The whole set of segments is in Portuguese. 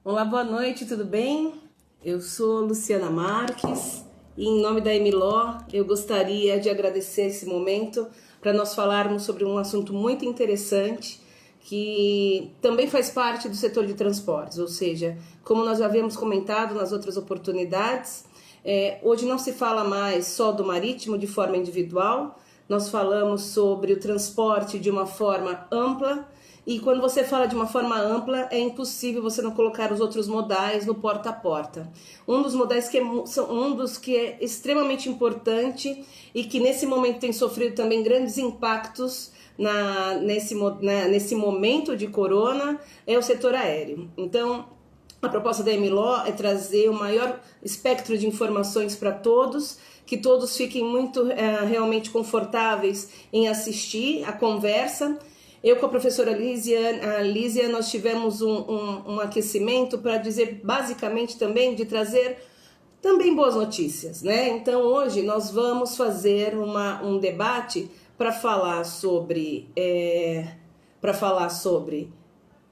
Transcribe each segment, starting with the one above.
Olá, boa noite, tudo bem? Eu sou Luciana Marques e, em nome da Emiló, eu gostaria de agradecer esse momento para nós falarmos sobre um assunto muito interessante que também faz parte do setor de transportes, ou seja, como nós já havíamos comentado nas outras oportunidades, hoje não se fala mais só do marítimo de forma individual, nós falamos sobre o transporte de uma forma ampla. E quando você fala de uma forma ampla, é impossível você não colocar os outros modais no porta a porta. Um dos modais um dos que é extremamente importante e que nesse momento tem sofrido também grandes impactos nesse momento de corona é o setor aéreo. Então, a proposta da Emiló é trazer o maior espectro de informações para todos, que todos fiquem muito realmente confortáveis em assistir a conversa. Eu com a professora Lísia, nós tivemos um aquecimento para dizer basicamente também de trazer também boas notícias, né? Então hoje nós vamos fazer um debate para falar sobre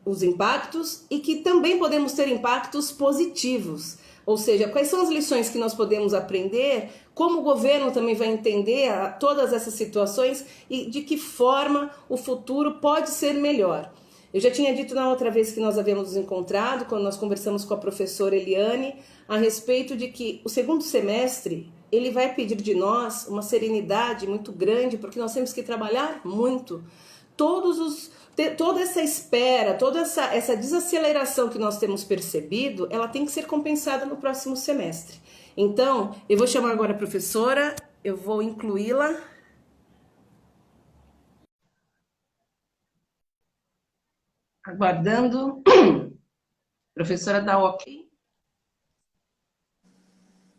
os impactos e que também podemos ter impactos positivos. Ou seja, quais são as lições que nós podemos aprender, como o governo também vai entender todas essas situações e de que forma o futuro pode ser melhor. Eu já tinha dito na outra vez que nós havíamos nos encontrado, quando nós conversamos com a professora Eliane, a respeito de que o segundo semestre ele vai pedir de nós uma serenidade muito grande, porque nós temos que trabalhar muito. Toda essa espera, toda essa desaceleração que nós temos percebido, ela tem que ser compensada no próximo semestre. Então, eu vou chamar agora a professora, eu vou incluí-la. Aguardando. Professora da OK.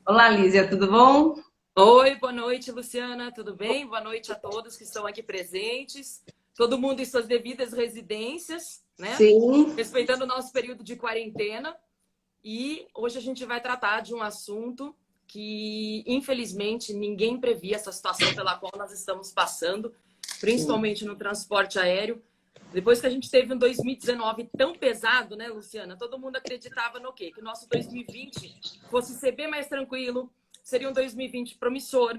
Olá, Lísia, tudo bom? Oi, boa noite, Luciana, tudo bem? Boa noite a todos que estão aqui presentes. Todo mundo em suas devidas residências, né? Sim. Respeitando o nosso período de quarentena. E hoje a gente vai tratar de um assunto que, infelizmente, ninguém previa essa situação pela qual nós estamos passando, principalmente no transporte aéreo. Depois que a gente teve um 2019 tão pesado, né, Luciana? Todo mundo acreditava no quê? Que o nosso 2020 fosse ser bem mais tranquilo, seria um 2020 promissor,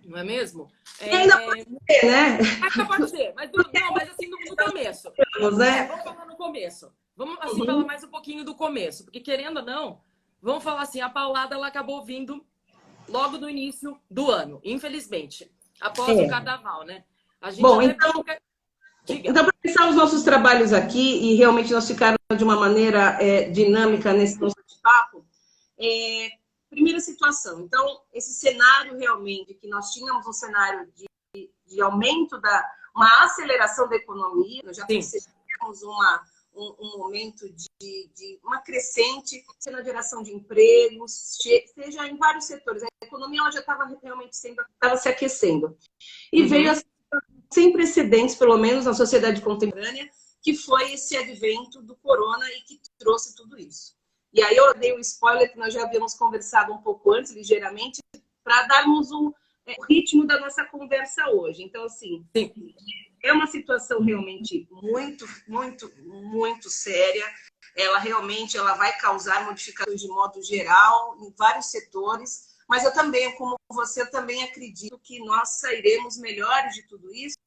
não é mesmo? Ainda pode ser, né? Ainda pode ser, mas não, mas assim no começo. Vamos falar no começo. Vamos assim falar mais um pouquinho do começo, porque querendo ou não, vamos falar assim, a paulada ela acabou vindo logo no início do ano, infelizmente, após o carnaval, né? A gente Bom, até então, brinca. para pensar os nossos trabalhos aqui, e realmente nós ficarmos de uma maneira dinâmica nesse nosso bate-papo, primeira situação. Então, esse cenário realmente, que nós tínhamos um cenário de aumento, uma aceleração da economia, nós já percebemos um momento de uma crescente, seja na geração de empregos, seja em vários setores. A economia ela já estava realmente estava se aquecendo. E veio a sem precedentes, pelo menos na sociedade contemporânea, que foi esse advento do corona e que trouxe tudo isso. E aí eu dei um spoiler que nós já havíamos conversado um pouco antes, ligeiramente, para darmos o ritmo da nossa conversa hoje. Então, assim, é uma situação realmente muito, muito, muito séria. Ela realmente vai causar modificações de modo geral em vários setores, mas eu também, como você, também acredito que nós sairemos melhores de tudo isso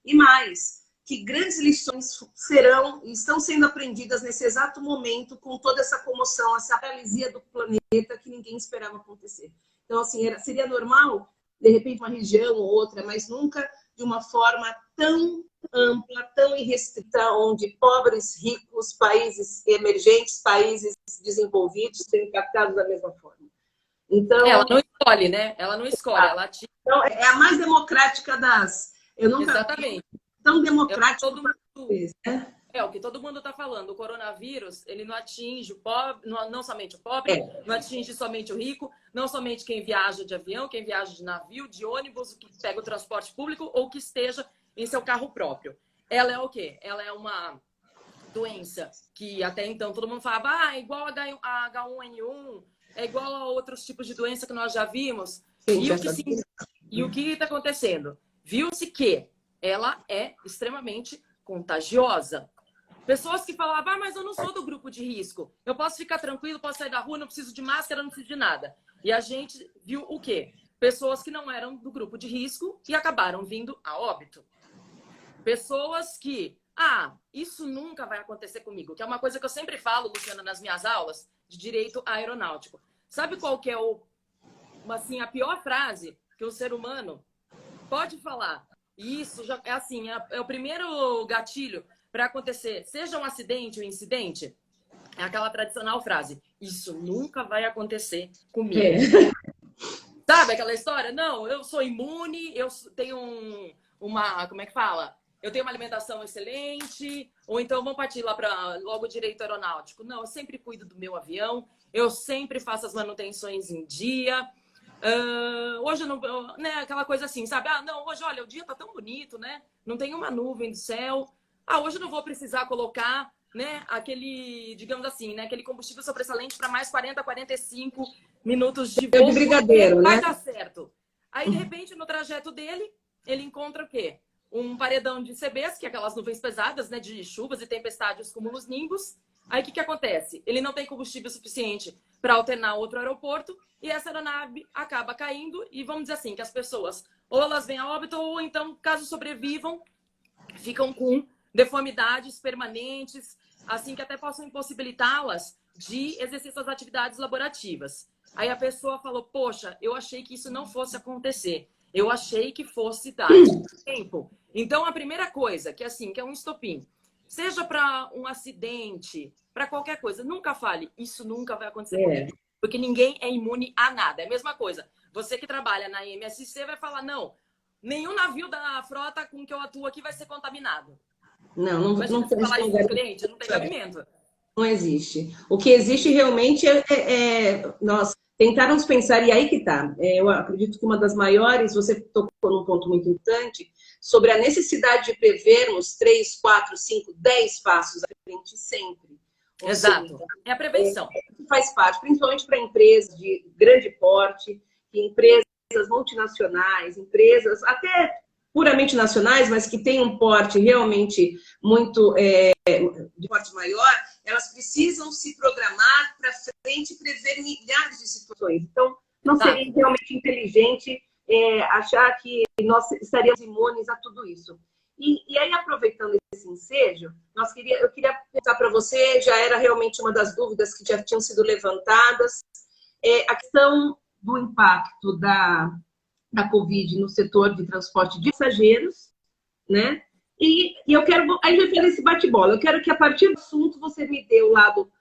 e mais, que grandes lições serão e estão sendo aprendidas nesse exato momento com toda essa comoção, essa paralisia do planeta que ninguém esperava acontecer. Então, assim, seria normal, de repente, uma região ou outra, mas nunca de uma forma tão ampla, tão irrestrita, onde pobres, ricos, países emergentes, países desenvolvidos são impactados da mesma forma. Então, ela não escolhe, né? Ela não escolhe, ela tira. Então, é a mais democrática das. Eu nunca Exatamente. tão democrático o que todo mundo está falando. O coronavírus, ele não atinge o pobre, não somente o pobre, não atinge somente o rico, não somente quem viaja de avião, quem viaja de navio, de ônibus, que pega o transporte público ou que esteja em seu carro próprio. Ela é o quê? Ela é uma doença que até então todo mundo falava, é igual a H1N1, é igual a outros tipos de doença que nós já vimos. E o que está acontecendo? Viu-se que ela é extremamente contagiosa. Pessoas que falavam, mas eu não sou do grupo de risco. Eu posso ficar tranquilo, posso sair da rua, não preciso de máscara, não preciso de nada. E a gente viu o quê? Pessoas que não eram do grupo de risco e acabaram vindo a óbito. Pessoas que, isso nunca vai acontecer comigo, que é uma coisa que eu sempre falo, Luciana, nas minhas aulas de direito aeronáutico. Sabe qual que é a pior frase que o ser humano pode falar? E isso já é assim, é o primeiro gatilho para acontecer, seja um acidente ou incidente, é aquela tradicional frase: isso nunca vai acontecer comigo. Sabe aquela história? Não, eu sou imune, eu tenho como é que fala? Eu tenho uma alimentação excelente, ou então vamos partir lá para logo direito aeronáutico. Não, eu sempre cuido do meu avião, eu sempre faço as manutenções em dia. Hoje eu não, né, aquela coisa assim, sabe? Não, hoje, olha, o dia tá tão bonito, né? Não tem uma nuvem do céu. Hoje eu não vou precisar colocar, né, aquele, digamos assim, né, aquele combustível sobressalente para mais 40, 45 minutos de voo. De brigadeiro, né? Vai dar certo. Aí, de repente, no trajeto dele, ele encontra o quê? Um paredão de CBs, que é aquelas nuvens pesadas, né, de chuvas e tempestades, cúmulos nimbus. Aí o que acontece? Ele não tem combustível suficiente para alternar outro aeroporto e essa aeronave acaba caindo e vamos dizer assim, que as pessoas ou elas vêm a óbito ou então, caso sobrevivam, ficam com deformidades permanentes, assim que até possam impossibilitá-las de exercer suas atividades laborativas. Aí a pessoa falou, poxa, eu achei que isso não fosse acontecer. Eu achei que fosse dar tempo. Então, a primeira coisa, que assim, que é um estopim, seja para um acidente, para qualquer coisa, nunca fale, isso nunca vai acontecer comigo. Porque ninguém é imune a nada. É a mesma coisa. Você que trabalha na MSC vai falar, não, nenhum navio da frota com que eu atuo aqui vai ser contaminado. Não você falar isso pro cliente, não tem cabimento. Não existe. O que existe realmente nós tentarmos pensar, e aí que tá. Eu acredito que uma das maiores, você tocou num ponto muito importante, sobre a necessidade de prevermos 3, 4, 5, 10 passos à frente sempre. Exato. É a prevenção. Faz parte, principalmente para empresas de grande porte, empresas multinacionais, empresas até puramente nacionais, mas que têm um porte realmente muito de porte maior, elas precisam se programar para frente e prever milhares de situações. Então, não seria realmente inteligente achar que nós estaríamos imunes a tudo isso. E aí, aproveitando esse ensejo, eu queria perguntar para você, já era realmente uma das dúvidas que já tinham sido levantadas, a questão do impacto da Covid no setor de transporte de passageiros, né? E eu quero, aí vai fazer esse bate-bola, eu quero que a partir do assunto você me dê o lado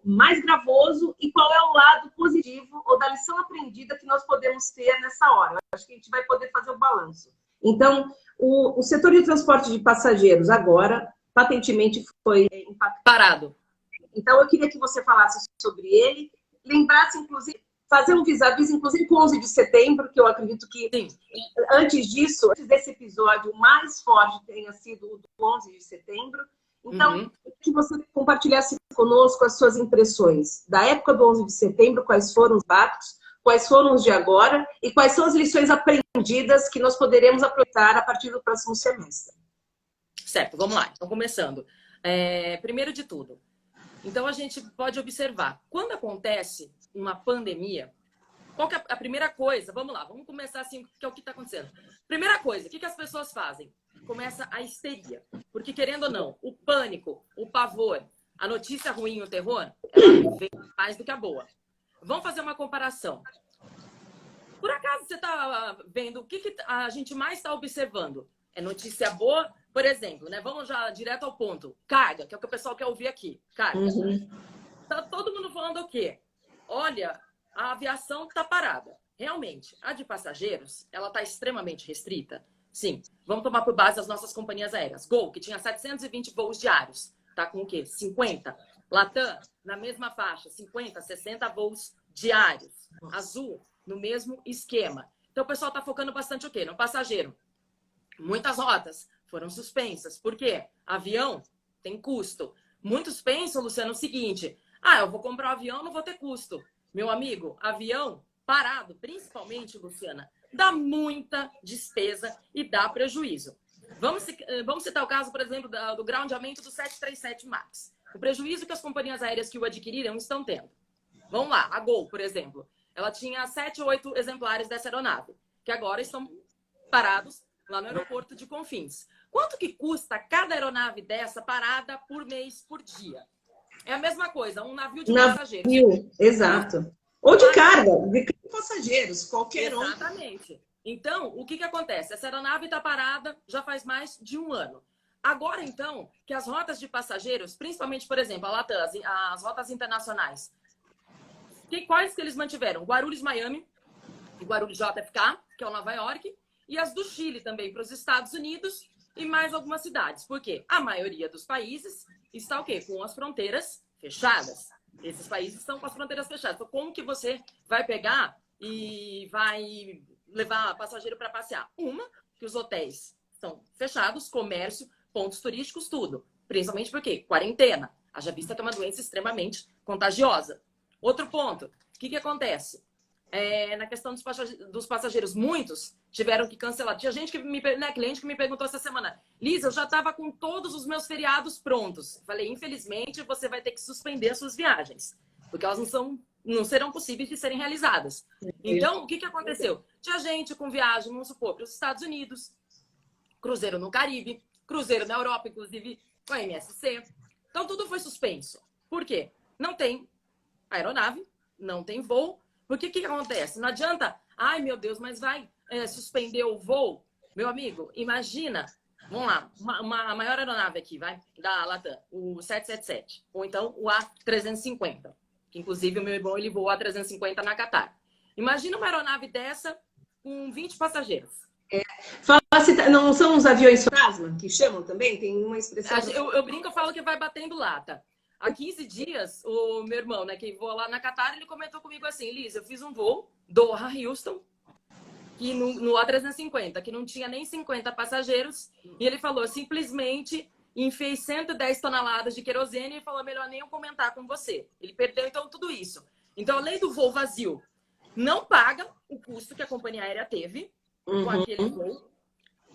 mais gravoso e qual é o lado positivo ou da lição aprendida que nós podemos ter nessa hora. Eu acho que a gente vai poder fazer o balanço. Então, o setor de transporte de passageiros agora, patentemente, foi impactado. Parado. Então, eu queria que você falasse sobre ele, lembrasse, inclusive, fazer um vis-a-vis, inclusive com 11 de setembro, que eu acredito que antes desse episódio, o mais forte tenha sido o do 11 de setembro. Então, que você compartilhasse conosco as suas impressões da época do 11 de setembro, quais foram os impactos, quais foram os de agora e quais são as lições aprendidas que nós poderemos aproveitar a partir do próximo semestre. Certo, vamos lá. Então, começando. Primeiro de tudo, então a gente pode observar, quando acontece uma pandemia, qual que é a primeira coisa? Vamos lá, vamos começar assim, que é o que está acontecendo. Primeira coisa, o que as pessoas fazem? Começa a histeria. Porque, querendo ou não, o pânico, o pavor, a notícia ruim, o terror, ela vem mais do que a boa. Vamos fazer uma comparação. Por acaso você está vendo o que a gente mais está observando? É notícia boa, por exemplo, né? Vamos já direto ao ponto. Carga, que é o que o pessoal quer ouvir aqui. Carga. Tá todo mundo falando o quê? Olha, a aviação está parada. Realmente, a de passageiros, ela está extremamente restrita. Sim, vamos tomar por base as nossas companhias aéreas. Gol, que tinha 720 voos diários, tá com o quê? 50. Latam, na mesma faixa, 50, 60 voos diários. Azul, no mesmo esquema. Então, o pessoal está focando bastante o quê? No passageiro. Muitas rotas foram suspensas. Por quê? Avião tem custo. Muitos pensam, Luciano, o seguinte: eu vou comprar um avião, não vou ter custo. Meu amigo, avião parado, principalmente, Luciana, dá muita despesa e dá prejuízo. Vamos citar o caso, por exemplo, do groundamento do 737 MAX. O prejuízo que as companhias aéreas que o adquiriram estão tendo. Vamos lá, a Gol, por exemplo. Ela tinha 7 ou 8 exemplares dessa aeronave, que agora estão parados lá no aeroporto de Confins. Quanto que custa cada aeronave dessa parada por mês, por dia? É a mesma coisa, um navio de passageiros. Exato. Ou de carga, de passageiros, qualquer um. Exatamente. Então, o que acontece? Essa aeronave está parada já faz mais de um ano. Agora, então, que as rotas de passageiros, principalmente, por exemplo, a Latam, as rotas internacionais, quais que eles mantiveram? Guarulhos, Miami, e Guarulhos JFK, que é o Nova York, e as do Chile também, para os Estados Unidos e mais algumas cidades. Por quê? A maioria dos países está o quê? Com as fronteiras fechadas. Esses países estão com as fronteiras fechadas. Então, como que você vai pegar e vai levar passageiro para passear? Que os hotéis estão fechados, comércio, pontos turísticos, tudo. Principalmente porque quarentena. Haja vista que é uma doença extremamente contagiosa. Outro ponto. O que acontece? Na questão dos passageiros, muitos tiveram que cancelar. Tinha gente cliente que me perguntou essa semana: Liz, eu já estava com todos os meus feriados prontos. Falei, infelizmente, você vai ter que suspender as suas viagens, porque elas não serão possíveis de serem realizadas. Então, o que aconteceu? Tinha gente com viagem, vamos supor, para os Estados Unidos, cruzeiro no Caribe, cruzeiro na Europa, inclusive com a MSC. Então, tudo foi suspenso. Por quê? Não tem aeronave, não tem voo. Porque o que acontece? Não adianta, ai meu Deus, mas vai suspender o voo. Meu amigo, imagina, vamos lá, a maior aeronave aqui, vai, da Latam, o 777, ou então o A350, que inclusive o meu irmão ele voou A350 na Qatar. Imagina uma aeronave dessa com 20 passageiros. Não são os aviões fantasma, que chamam também? Tem uma expressão... Eu brinco, eu falo que vai batendo lata. Há 15 dias, o meu irmão, né, que voa lá na Qatar, ele comentou comigo assim: Liz, eu fiz um voo Doha-Houston, que no A350, que não tinha nem 50 passageiros, e ele falou, simplesmente enfiei 110 toneladas de querosene e falou, melhor nem eu comentar com você. Ele perdeu, então, tudo isso. Então, além do voo vazio, não paga o custo que a companhia aérea teve com aquele voo.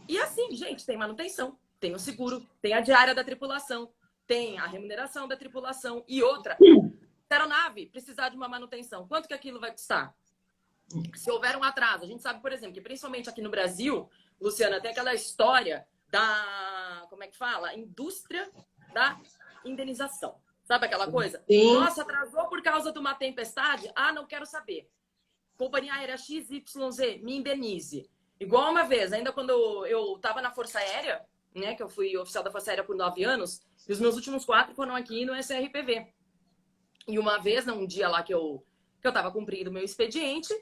E assim, gente, tem manutenção, tem o seguro, tem a diária da tripulação, tem a remuneração da tripulação e outra. Se a aeronave precisar de uma manutenção, quanto que aquilo vai custar? Se houver um atraso, a gente sabe, por exemplo, que principalmente aqui no Brasil, Luciana, tem aquela história da, como é que fala? Indústria da indenização. Sabe aquela coisa? Sim. Nossa, atrasou por causa de uma tempestade? Ah, não quero saber. Companhia aérea XYZ, me indenize. Igual uma vez, ainda quando eu estava na Força Aérea, né, que eu fui oficial da Força Aérea por 9 anos, e os meus últimos 4 foram aqui no SRPV. E uma vez, um dia lá que eu estava cumprindo o meu expediente,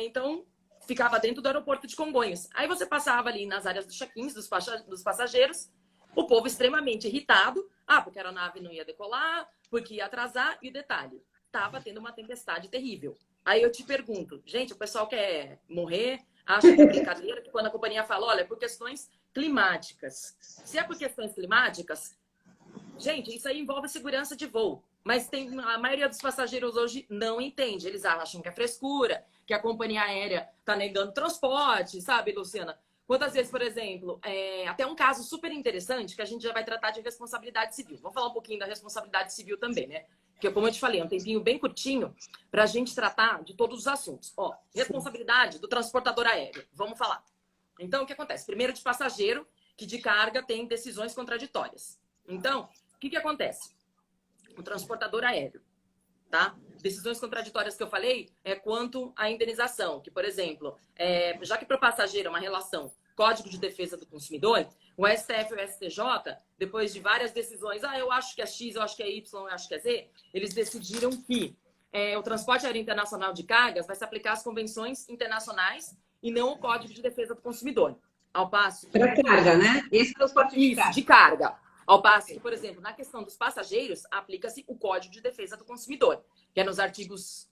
então ficava dentro do aeroporto de Congonhas. Aí você passava ali nas áreas dos check-ins dos passageiros, o povo extremamente irritado, porque a aeronave não ia decolar, porque ia atrasar, e detalhe, estava tendo uma tempestade terrível. Aí eu te pergunto, gente, o pessoal quer morrer? Acha que é brincadeira? Que quando a companhia fala, olha, por questões climáticas. Se é por questões climáticas, gente, isso aí envolve segurança de voo. Mas a maioria dos passageiros hoje não entende. Eles acham que é frescura, que a companhia aérea está negando transporte, sabe, Luciana? Quantas vezes, por exemplo, até um caso super interessante que a gente já vai tratar de responsabilidade civil. Vamos falar um pouquinho da responsabilidade civil também, né? Porque, como eu te falei, é um tempinho bem curtinho para a gente tratar de todos os assuntos. Responsabilidade do transportador aéreo. Vamos falar. Então, o que acontece? Primeiro, de passageiro, que de carga tem decisões contraditórias. Então, o que acontece? O transportador aéreo, tá? Decisões contraditórias que eu falei é quanto à indenização, que, por exemplo, já que para o passageiro é uma relação Código de Defesa do Consumidor, o STF e o STJ, depois de várias decisões, eu acho que é X, eu acho que é Y, eu acho que é Z, eles decidiram que o transporte aéreo internacional de cargas vai se aplicar às convenções internacionais e não o Código de Defesa do Consumidor. Ao passo que... Para carga, né? Esse transporte de carga. Ao passo que, por exemplo, na questão dos passageiros, aplica-se o Código de Defesa do Consumidor, que é nos artigos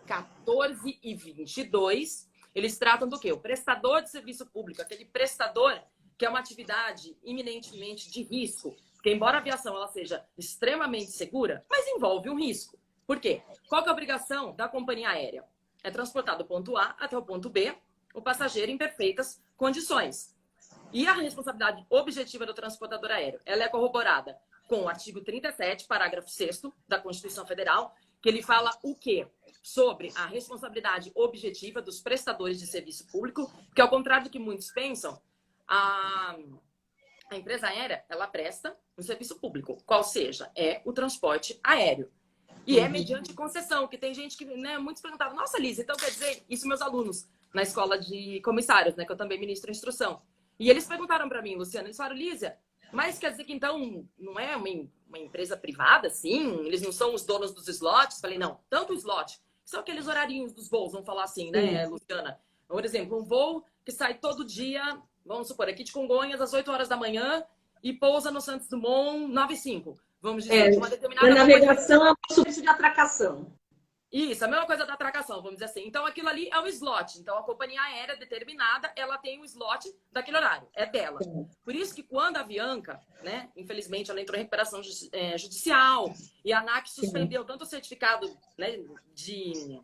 14 e 22. Eles tratam do quê? O prestador de serviço público, aquele prestador que é uma atividade iminentemente de risco, porque embora a aviação ela seja extremamente segura, mas envolve um risco. Por quê? Qual que é a obrigação da companhia aérea? É transportar do ponto A até o ponto B o passageiro em perfeitas condições. E a responsabilidade objetiva do transportador aéreo, ela é corroborada com o artigo 37, parágrafo 6º da Constituição Federal, que ele fala o quê? Sobre a responsabilidade objetiva dos prestadores de serviço público, que ao contrário do que muitos pensam, a empresa aérea, ela presta um serviço público, qual seja, é o transporte aéreo. E é mediante concessão, que tem gente que, né, muitos perguntavam, nossa, Liz, então quer dizer, isso meus alunos na escola de comissários, né, que eu também ministro instrução. E eles perguntaram para mim, Luciana, eles falaram, Lísia, mas quer dizer que então não é uma empresa privada, sim? Eles não são os donos dos slots? Falei, não, tanto o slot, que são aqueles horarinhos dos voos, vamos falar assim, né, Luciana? Por exemplo, um voo que sai todo dia, vamos supor, aqui de Congonhas, às 8 horas da manhã, e pousa no Santos Dumont, 9h05. Vamos dizer, de uma determinada... A navegação é um serviço de atracação. Isso, a mesma coisa da atracação, vamos dizer assim. Então, aquilo ali é um slot. Então, a companhia aérea determinada, ela tem um slot daquele horário. É dela. Por isso que quando a Avianca, né, infelizmente, ela entrou em recuperação judicial e a ANAC suspendeu tanto o certificado, né, de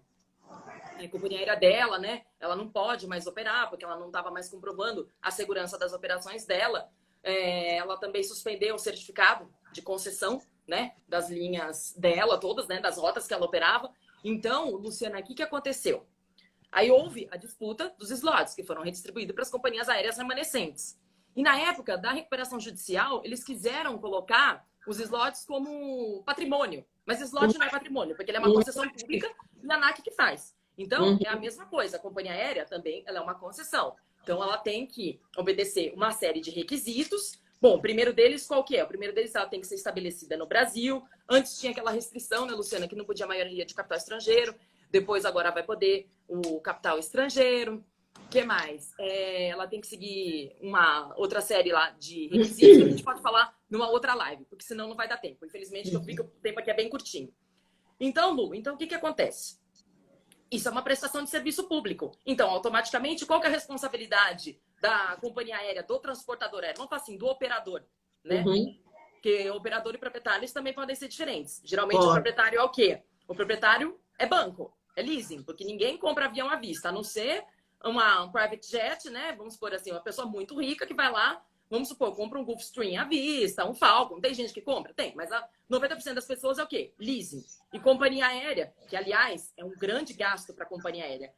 companhia aérea dela, né? Ela não pode mais operar, porque ela não estava mais comprovando a segurança das operações dela. Ela também suspendeu o certificado de concessão, né, das linhas dela, todas, né, das rotas que ela operava. Então, Luciana, o que aconteceu? Aí houve a disputa dos slots, que foram redistribuídos para as companhias aéreas remanescentes. E na época da recuperação judicial, eles quiseram colocar os slots como patrimônio. Mas slot não é patrimônio, porque ele é uma concessão pública e a ANAC que faz. Então, é a mesma coisa. A companhia aérea também ela é uma concessão. Então, ela tem que obedecer uma série de requisitos. Bom, o primeiro deles, qual que é? O primeiro deles, ela tem que ser estabelecida no Brasil. Antes tinha aquela restrição, né, Luciana, que não podia a maioria de capital estrangeiro. Depois, agora vai poder o capital estrangeiro. O que mais? Ela tem que seguir uma outra série lá de requisitos que a gente pode falar numa outra live, porque senão não vai dar tempo. Infelizmente, eu vi que o tempo aqui é bem curtinho. Então, Lu, o que acontece? Isso é uma prestação de serviço público. Então, automaticamente, qual que é a responsabilidade da companhia aérea, do transportador aéreo? Vamos falar assim, do operador, né? Porque operador e proprietários também podem ser diferentes. Geralmente, o proprietário é o quê? O proprietário é banco, é leasing, porque ninguém compra avião à vista, a não ser um private jet, né? Vamos supor assim, uma pessoa muito rica que vai lá, vamos supor, compra um Gulfstream à vista, um Falcon. Tem gente que compra? Tem, mas 90% das pessoas é o quê? Leasing. E companhia aérea, que, aliás, é um grande gasto para a companhia aérea.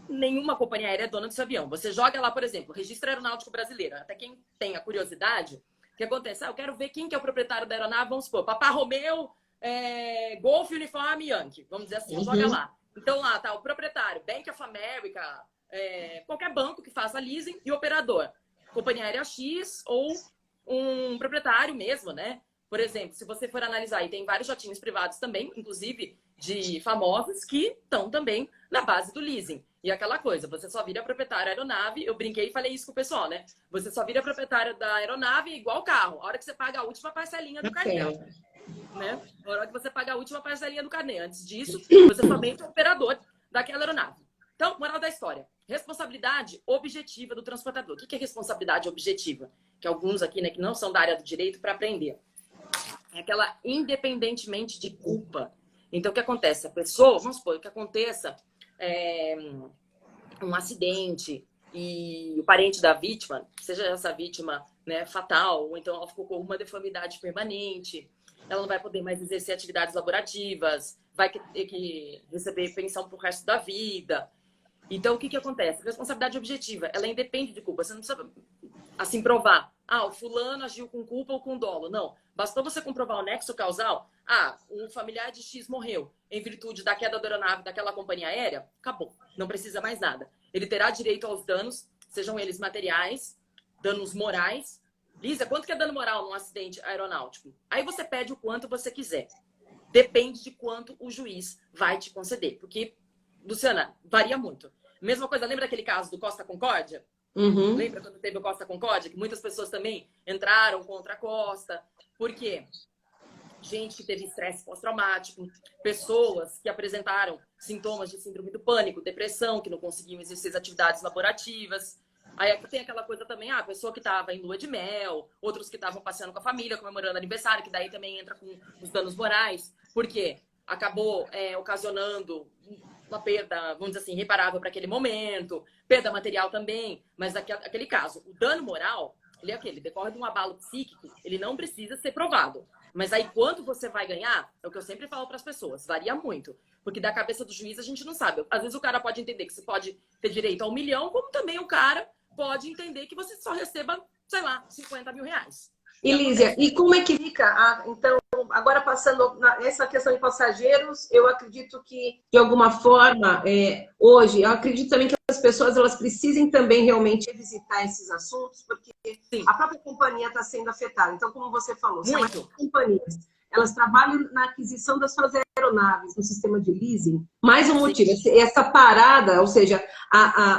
Nenhuma companhia aérea é dona desse avião. Você joga lá, por exemplo, Registro Aeronáutico Brasileiro. Até quem tem a curiosidade, o que acontece? Eu quero ver quem que é o proprietário da aeronave, vamos supor, Papá Romeu, Golf Uniforme Yankee, vamos dizer assim, joga lá. Então lá tá o proprietário, Bank of America, qualquer banco que faça leasing e operador. Companhia aérea X ou um proprietário mesmo, né? Por exemplo, se você for analisar, e tem vários jatinhos privados também, inclusive de famosos, que estão também na base do leasing. E aquela coisa, você só vira proprietário da aeronave, eu brinquei e falei isso com o pessoal, né? Você só vira proprietário da aeronave igual carro, a hora que você paga a última parcelinha do carnê. Né? A hora que você paga a última parcelinha do carnê. Antes disso, você somente é operador daquela aeronave. Então, moral da história. Responsabilidade objetiva do transportador. O que é responsabilidade objetiva? Que alguns aqui, né, que não são da área do direito, para aprender. É aquela independentemente de culpa. Então, o que acontece? A pessoa, vamos supor, que aconteça um acidente e o parente da vítima, seja essa vítima, né, fatal, ou então ela ficou com uma deformidade permanente, ela não vai poder mais exercer atividades laborativas, vai ter que receber pensão pro resto da vida. Então, o que acontece? A responsabilidade objetiva, ela independe de culpa. Você não precisa, assim, provar. O fulano agiu com culpa ou com dolo. Não. Bastou você comprovar o nexo causal. Um familiar de X morreu em virtude da queda da aeronave daquela companhia aérea. Acabou. Não precisa mais nada. Ele terá direito aos danos, sejam eles materiais, danos morais. Lísia, quanto que é dano moral num acidente aeronáutico? Aí você pede o quanto você quiser. Depende de quanto o juiz vai te conceder. Porque, Luciana, varia muito. Mesma coisa, lembra aquele caso do Costa Concórdia? Lembra quando teve o Costa Concórdia? Que muitas pessoas também entraram contra a Costa. Por quê? Gente que teve estresse pós-traumático, pessoas que apresentaram sintomas de síndrome do pânico, depressão, que não conseguiam exercer as atividades laborativas. Aí aqui tem aquela coisa também, a pessoa que estava em lua de mel, outros que estavam passeando com a família, comemorando aniversário, que daí também entra com os danos morais. Por quê? Acabou ocasionando uma perda, vamos dizer assim, reparável para aquele momento, perda material também, mas aquele caso, o dano moral, ele é aquele, decorre de um abalo psíquico, ele não precisa ser provado. Mas aí quanto você vai ganhar, é o que eu sempre falo para as pessoas, varia muito. Porque da cabeça do juiz a gente não sabe. Às vezes o cara pode entender que você pode ter direito a 1 milhão, como também o cara pode entender que você só receba, sei lá, 50 mil reais. E Lísia, e como é que fica? Então, agora passando essa questão de passageiros, eu acredito que, de alguma forma, hoje, eu acredito também que as pessoas elas precisem também realmente revisitar esses assuntos, porque Sim. a própria companhia está sendo afetada. Então, como você falou, são as Muito. companhias, elas trabalham na aquisição das suas aeronaves no sistema de leasing. Mais um motivo, essa parada, ou seja,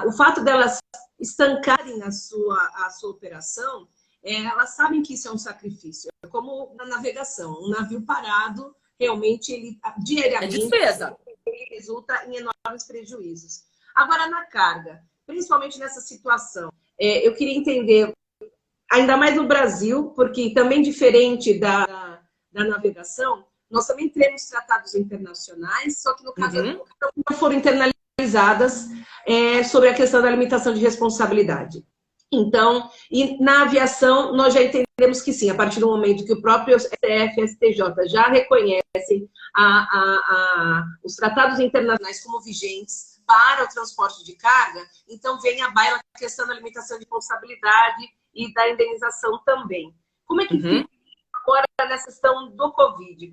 o fato delas estancarem a sua operação, elas sabem que isso é um sacrifício. É como na navegação. Um navio parado, realmente, ele diariamente ele resulta em enormes prejuízos. Agora, na carga, principalmente nessa situação, eu queria entender, ainda mais no Brasil, porque também diferente da navegação, nós também temos tratados internacionais, só que no caso não foram internalizadas sobre a questão da limitação de responsabilidade. Então, e na aviação, nós já entendemos que sim, a partir do momento que o próprio STF e STJ já reconhecem os tratados internacionais como vigentes para o transporte de carga, então vem à baila a questão da limitação de responsabilidade e da indenização também. Como é que fica agora nessa questão do Covid?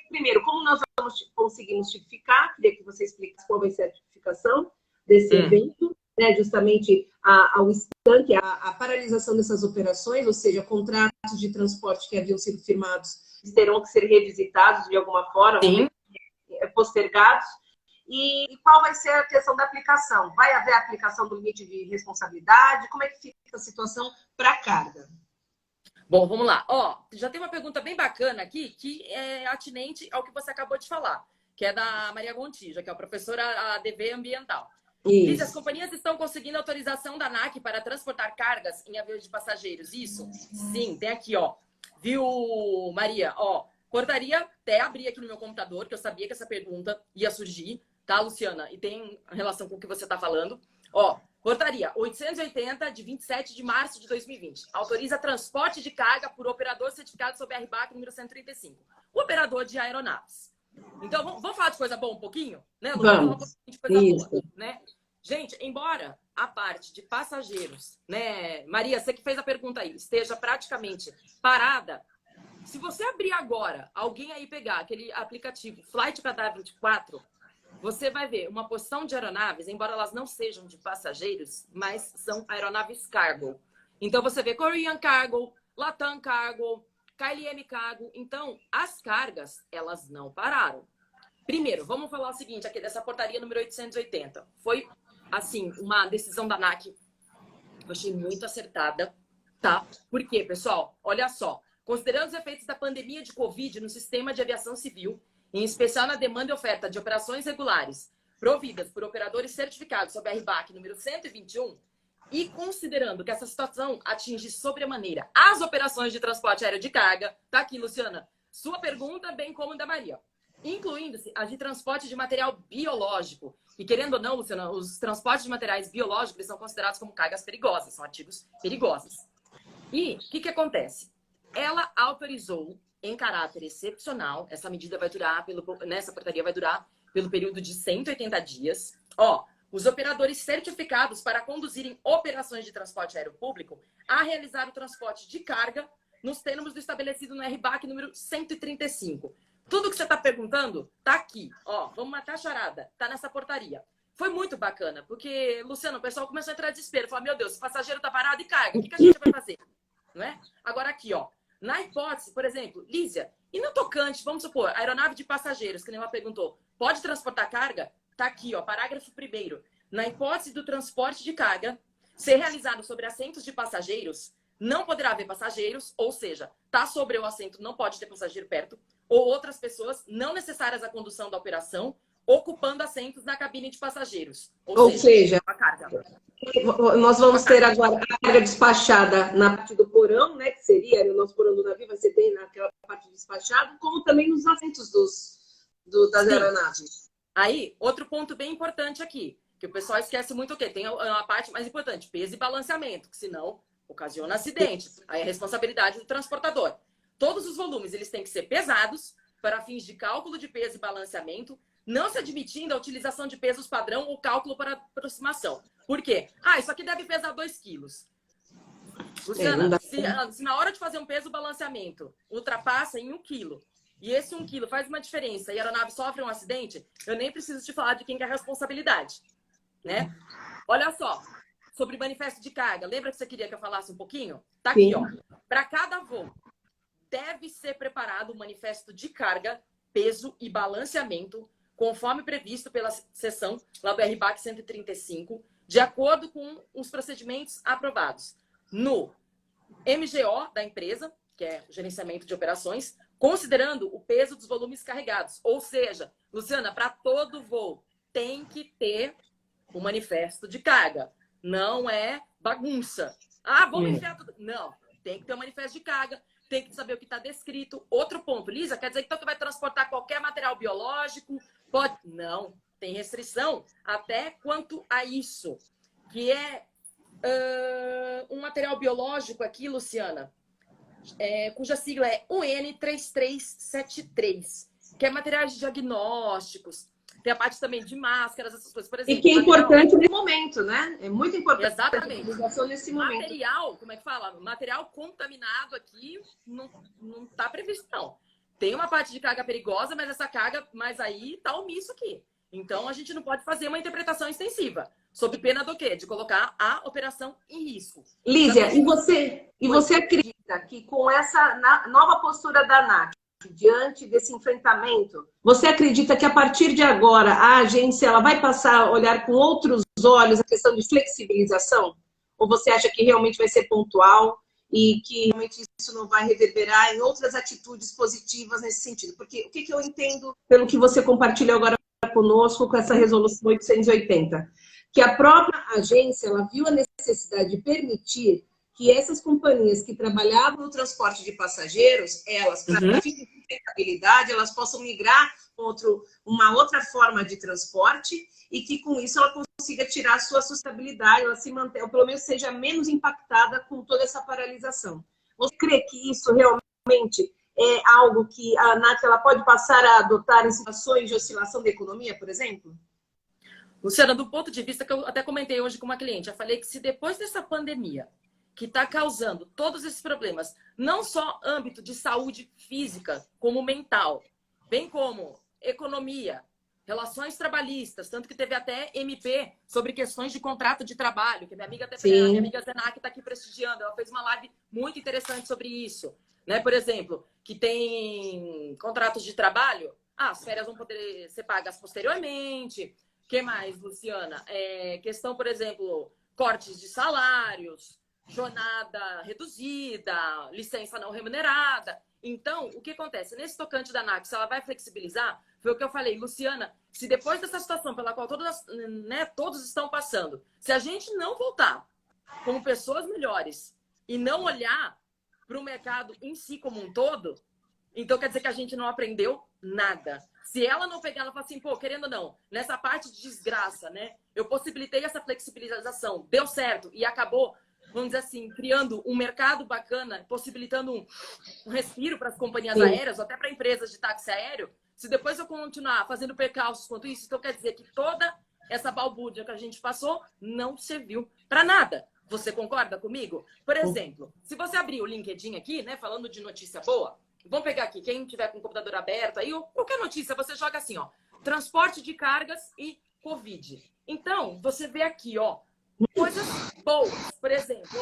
Primeiro, como nós vamos conseguir notificar? Queria que você explicasse qual vai ser a notificação desse evento. Justamente ao estanque, a paralisação dessas operações, ou seja, contratos de transporte que haviam sido firmados terão que ser revisitados de alguma forma, postergados. E qual vai ser a questão da aplicação? Vai haver a aplicação do limite de responsabilidade? Como é que fica a situação para a carga? Bom, vamos lá. Já tem uma pergunta bem bacana aqui, que é atinente ao que você acabou de falar, que é da Maria Gontijo, que é a professora ADV ambiental. Diz, as companhias estão conseguindo autorização da ANAC para transportar cargas em aviões de passageiros. Isso? Sim, tem aqui, Viu, Maria? Portaria, até abri aqui no meu computador, que eu sabia que essa pergunta ia surgir, tá, Luciana? E tem relação com o que você está falando. Portaria 880, de 27 de março de 2020. Autoriza transporte de carga por operador certificado sob RBAC número 135. O operador de aeronaves. Então, vamos falar de coisa boa um pouquinho? Né, Lu? Vamos falar um pouquinho de coisa boa, né? Gente, embora a parte de passageiros, né, Maria, você que fez a pergunta aí, esteja praticamente parada, se você abrir agora, alguém aí pegar aquele aplicativo Flight Radar 24, você vai ver uma porção de aeronaves, embora elas não sejam de passageiros, mas são aeronaves cargo. Então, você vê Korean Cargo, Latam Cargo, KLM Cargo. Então, as cargas, elas não pararam. Primeiro, vamos falar o seguinte aqui dessa portaria número 880. Foi, assim, uma decisão da ANAC, eu achei muito acertada, tá? Por quê, pessoal? Olha só. Considerando os efeitos da pandemia de Covid no sistema de aviação civil, em especial na demanda e oferta de operações regulares providas por operadores certificados sob a RBAC número 121, e considerando que essa situação atinge sobremaneira as operações de transporte aéreo de carga, tá aqui, Luciana, sua pergunta, bem como da Maria, incluindo-se as de transporte de material biológico. E querendo ou não, Luciana, os transportes de materiais biológicos eles são considerados como cargas perigosas, são artigos perigosos. E o que acontece? Ela autorizou, em caráter excepcional, essa medida vai durar, nessa portaria vai durar pelo período de 180 dias. Os operadores certificados para conduzirem operações de transporte aéreo público a realizar o transporte de carga nos termos do estabelecido no RBAC número 135. Tudo que você está perguntando tá aqui. Vamos matar a charada. Tá nessa portaria. Foi muito bacana, porque, Luciano, o pessoal começou a entrar em desespero. Falou, meu Deus, o passageiro tá parado e carga. O que a gente vai fazer? Não é? Agora aqui, na hipótese, por exemplo, Lísia, e no tocante, vamos supor, aeronave de passageiros, que nem ela perguntou, pode transportar carga? Tá aqui, parágrafo 1º. Na hipótese do transporte de carga ser realizado sobre assentos de passageiros, não poderá haver passageiros, ou seja, tá sobre o assento, não pode ter passageiro perto, ou outras pessoas não necessárias à condução da operação, ocupando assentos na cabine de passageiros. Ou seja, a carga. Nós vamos ter agora a carga despachada na parte do porão, né, que seria o nosso porão do navio, vai ser bem naquela parte despachada, como também nos assentos das aeronaves. Aí, outro ponto bem importante aqui, que o pessoal esquece muito o quê? Tem uma parte mais importante, peso e balanceamento, que senão ocasiona acidente. Aí é responsabilidade do transportador. Todos os volumes, eles têm que ser pesados para fins de cálculo de peso e balanceamento, não se admitindo a utilização de pesos padrão ou cálculo para aproximação. Por quê? Isso aqui deve pesar 2 quilos. Luciana, se na hora de fazer um peso balanceamento ultrapassa em 1 quilo, e esse 1 quilo faz uma diferença e a aeronave sofre um acidente, eu nem preciso te falar de quem que é a responsabilidade, né? Olha só, sobre manifesto de carga, lembra que você queria que eu falasse um pouquinho? Tá aqui, ó. Para cada voo, deve ser preparado um manifesto de carga, peso e balanceamento, conforme previsto pela seção lá do RBAC 135, de acordo com os procedimentos aprovados no MGO da empresa, que é o gerenciamento de operações, considerando o peso dos volumes carregados. Ou seja, Luciana, para todo voo tem que ter o manifesto de carga. Não é bagunça. Vamos enfiar tudo. Não, tem que ter um manifesto de carga, tem que saber o que está descrito. Outro ponto, Lígia, quer dizer que então tu vai transportar qualquer material biológico? Pode? Não, tem restrição até quanto a isso, que é um material biológico aqui, Luciana, cuja sigla é UN3373, que é materiais de diagnósticos. Tem a parte também de máscaras, essas coisas, por exemplo. E que é importante nesse momento, né? É muito importante. Exatamente. Nesse momento. Material, como é que fala? Material contaminado aqui não está previsto, não. Tem uma parte de carga perigosa, mas essa carga, aí está omisso aqui. Então, a gente não pode fazer uma interpretação extensiva. Sob pena do quê? De colocar a operação em risco. Lígia, e você acredita que com essa nova postura da ANAC, diante desse enfrentamento, você acredita que a partir de agora a agência ela vai passar a olhar com outros olhos a questão de flexibilização? Ou você acha que realmente vai ser pontual e que realmente isso não vai reverberar em outras atitudes positivas nesse sentido? Porque o que eu entendo pelo que você compartilhou agora conosco com essa resolução 880? Que a própria agência ela viu a necessidade de permitir que essas companhias que trabalhavam no transporte de passageiros, elas, para fins de sustentabilidade, elas possam migrar uma outra forma de transporte e que com isso ela consiga tirar a sua sustentabilidade, ela se manter, ou pelo menos seja menos impactada com toda essa paralisação. Você crê que isso realmente é algo que a ANAC ela pode passar a adotar em situações de oscilação da economia, por exemplo? Luciana, do ponto de vista que eu até comentei hoje com uma cliente, eu falei que se depois dessa pandemia, que está causando todos esses problemas, não só âmbito de saúde física, como mental, bem como economia, relações trabalhistas, tanto que teve até MP sobre questões de contrato de trabalho, que minha amiga Zenac está aqui prestigiando, ela fez uma live muito interessante sobre isso, né? Por exemplo, que tem contratos de trabalho, as férias vão poder ser pagas posteriormente. O que mais, Luciana? Questão, por exemplo, cortes de salários, jornada reduzida, licença não remunerada. Então, o que acontece? Nesse tocante da ANAC, se ela vai flexibilizar, foi o que eu falei, Luciana, se depois dessa situação pela qual todos estão passando, se a gente não voltar como pessoas melhores e não olhar para o mercado em si como um todo, então quer dizer que a gente não aprendeu nada. Se ela não pegar, ela fala assim, querendo ou não, nessa parte de desgraça, né? Eu possibilitei essa flexibilização, deu certo e acabou, vamos dizer assim, criando um mercado bacana, possibilitando um respiro para as companhias aéreas, ou até para empresas de táxi aéreo. Se depois eu continuar fazendo percalços quanto isso, então quer dizer que toda essa balbúrdia que a gente passou não serviu para nada. Você concorda comigo? Por exemplo, se você abrir o LinkedIn aqui, né, falando de notícia boa, vamos pegar aqui, quem tiver com o computador aberto aí, ou qualquer notícia, você joga assim, ó, transporte de cargas e Covid. Então, você vê aqui, ó, coisas boas. Por exemplo,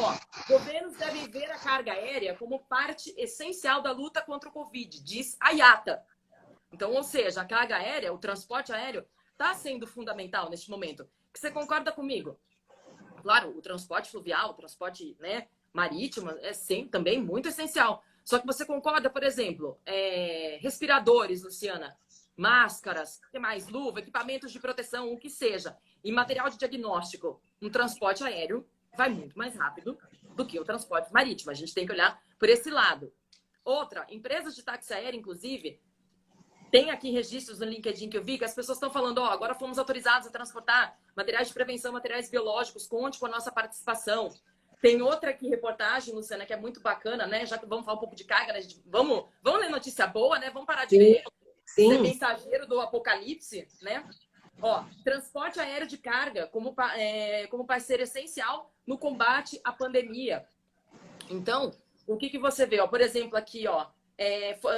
governos devem ver a carga aérea como parte essencial da luta contra o Covid, diz a IATA. Então, ou seja, a carga aérea, o transporte aéreo, está sendo fundamental neste momento. Você concorda comigo? Claro, o transporte fluvial, o transporte, né, marítimo é sempre também muito essencial. Só que você concorda, por exemplo, respiradores, Luciana, máscaras, que mais? Luva, equipamentos de proteção, o que seja, e material de diagnóstico. Um transporte aéreo vai muito mais rápido do que o transporte marítimo. A gente tem que olhar por esse lado. Outra, empresas de táxi aéreo, inclusive, Tem aqui registros no LinkedIn que eu vi que as pessoas estão falando, ó, agora fomos autorizados a transportar materiais de prevenção, materiais biológicos, conte com a nossa participação. Tem outra aqui, reportagem, Luciana, que é muito bacana, né? Já que vamos falar um pouco de carga, né? Vamos ler notícia boa, né? Vamos parar de ler ser mensageiro do apocalipse, né? Ó, transporte aéreo de carga como parceiro essencial no combate à pandemia. Então, o que você vê? Ó, por exemplo, aqui, ó,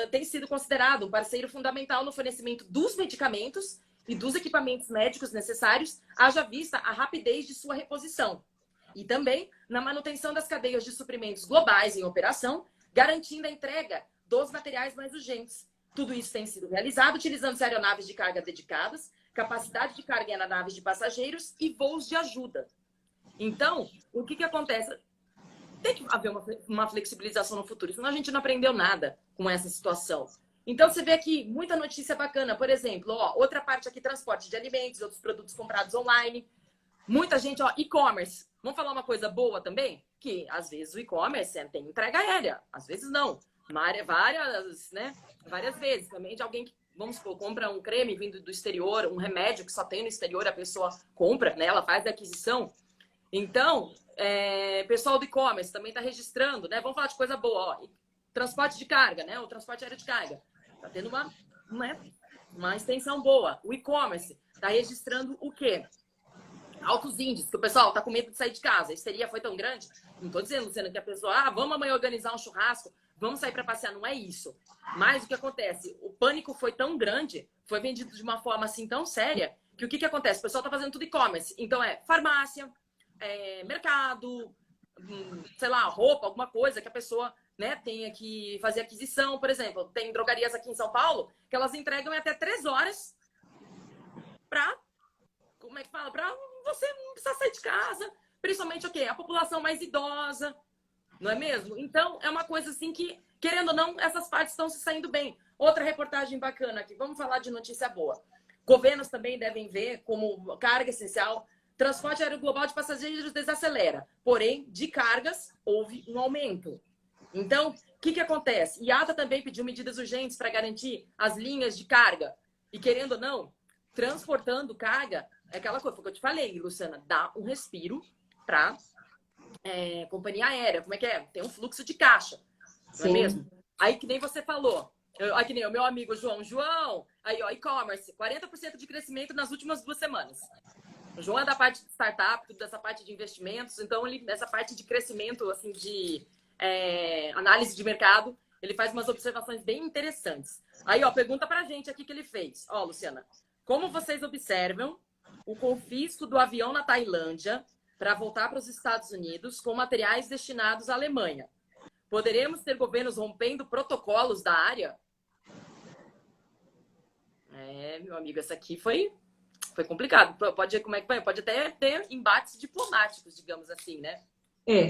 tem sido considerado um parceiro fundamental no fornecimento dos medicamentos e dos equipamentos médicos necessários, haja vista a rapidez de sua reposição. E também na manutenção das cadeias de suprimentos globais em operação, garantindo a entrega dos materiais mais urgentes. Tudo isso tem sido realizado utilizando aeronaves de carga dedicadas, capacidade de carga em aeronaves de passageiros e voos de ajuda. Então, o que acontece? Tem que haver uma flexibilização no futuro, senão a gente não aprendeu nada com essa situação. Então, você vê aqui muita notícia bacana. Por exemplo, ó, outra parte aqui, transporte de alimentos, outros produtos comprados online. Muita gente, ó, e-commerce. Vamos falar uma coisa boa também? Que, às vezes, o e-commerce tem entrega aérea. Às vezes, não. Várias vezes. Também de alguém que, vamos supor, compra um creme vindo do exterior, um remédio que só tem no exterior, a pessoa compra, né? Ela faz a aquisição. Então, pessoal do e-commerce também está registrando, né? Vamos falar de coisa boa, ó. Transporte de carga, né? O transporte aéreo de carga. Está tendo uma extensão boa. O e-commerce está registrando o quê? Altos índices, que o pessoal está com medo de sair de casa. A histeria foi tão grande. Não estou dizendo, Luciana, que a pessoa, vamos amanhã organizar um churrasco, vamos sair para passear. Não é isso. Mas o que acontece? O pânico foi tão grande, foi vendido de uma forma assim tão séria, que o que acontece? O pessoal está fazendo tudo e-commerce. Então, farmácia, mercado, sei lá, roupa, alguma coisa que a pessoa, né, tenha que fazer aquisição. Por exemplo, tem drogarias aqui em São Paulo que elas entregam em até 3 horas para, como é que fala? Para você não precisar sair de casa. Principalmente o quê? A população mais idosa, não é mesmo? Então, é uma coisa assim que, querendo ou não, essas partes estão se saindo bem. Outra reportagem bacana aqui, vamos falar de notícia boa. Governos também devem ver como carga essencial. Transporte aéreo global de passageiros desacelera. Porém, de cargas, houve um aumento. Então, o que acontece? IATA também pediu medidas urgentes para garantir as linhas de carga. E, querendo ou não, transportando carga, é aquela coisa que eu te falei, Luciana, dá um respiro para companhia aérea. Como é que é? Tem um fluxo de caixa, não é mesmo? Aí, que nem você falou, aí que nem o meu amigo João, aí, ó, e-commerce, 40% de crescimento nas últimas 2 semanas. O João é da parte de startup, dessa parte de investimentos, então ele, nessa parte de crescimento, assim, de análise de mercado, ele faz umas observações bem interessantes. Aí, ó, pergunta pra gente aqui que ele fez. Ó, Luciana, como vocês observam o confisco do avião na Tailândia para voltar para os Estados Unidos com materiais destinados à Alemanha? Poderemos ter governos rompendo protocolos da área? Meu amigo, essa aqui foi complicado. Pode até ter embates diplomáticos, digamos assim, né?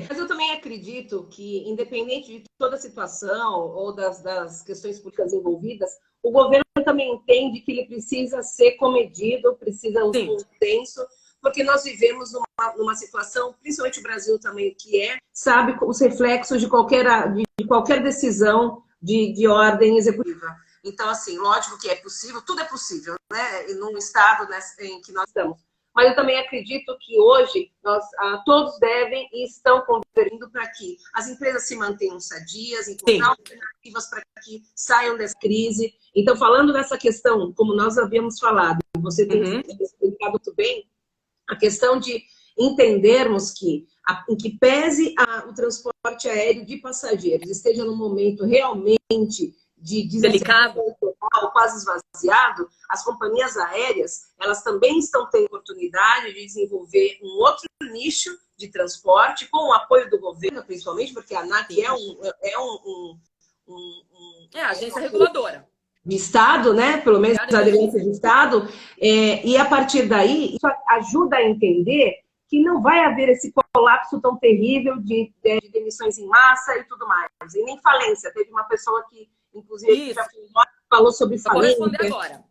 Mas eu também acredito que, independente de toda a situação ou das questões políticas envolvidas, o governo também entende que ele precisa ser comedido, precisa um consenso, porque nós vivemos numa situação, principalmente o Brasil também, que sabe os reflexos de qualquer decisão de ordem executiva. Então, assim, lógico que é possível, tudo é possível, né? Num estado em que nós estamos. Mas eu também acredito que hoje todos devem e estão convergindo para que as empresas se mantenham sadias, encontrar alternativas para que saiam dessa crise. Então, falando nessa questão, como nós havíamos falado, você tem explicado muito bem, a questão de entendermos que, em que pese o transporte aéreo de passageiros esteja num momento realmente de delicado, quase esvaziado, as companhias aéreas, elas também estão tendo oportunidade de desenvolver um outro nicho de transporte, com o apoio do governo, principalmente, porque a ANAC a agência reguladora de Estado, né? Pelo menos a agência de Estado, e a partir daí, isso ajuda a entender que não vai haver esse colapso tão terrível de demissões em massa e tudo mais, e nem falência. Teve uma pessoa que, inclusive, já falou sobre falência. Vou responder agora.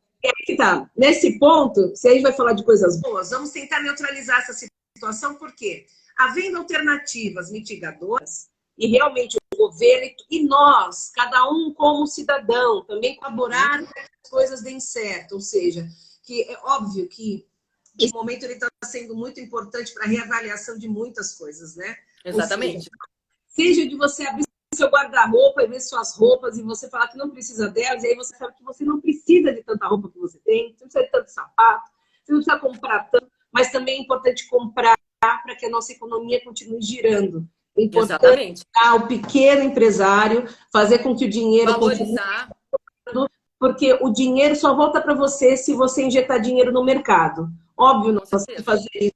Nesse ponto, se a gente vai falar de coisas boas, vamos tentar neutralizar essa situação, porque havendo alternativas mitigadoras, e realmente o governo e nós, cada um como cidadão, também colaborar para que as coisas deem certo. Ou seja, que é óbvio que esse momento está sendo muito importante para a reavaliação de muitas coisas, né? Exatamente. Seja de você abrir seu guarda-roupa e ver suas roupas e você falar que não precisa delas, e aí você sabe que você não precisa de tanta roupa que você tem, você não precisa de tanto sapato, você não precisa comprar tanto, mas também é importante comprar para que a nossa economia continue girando. É importante o pequeno empresário fazer com que o dinheiro valorizar, continue, porque o dinheiro só volta para você se você injetar dinheiro no mercado. Óbvio, nós temos que fazer isso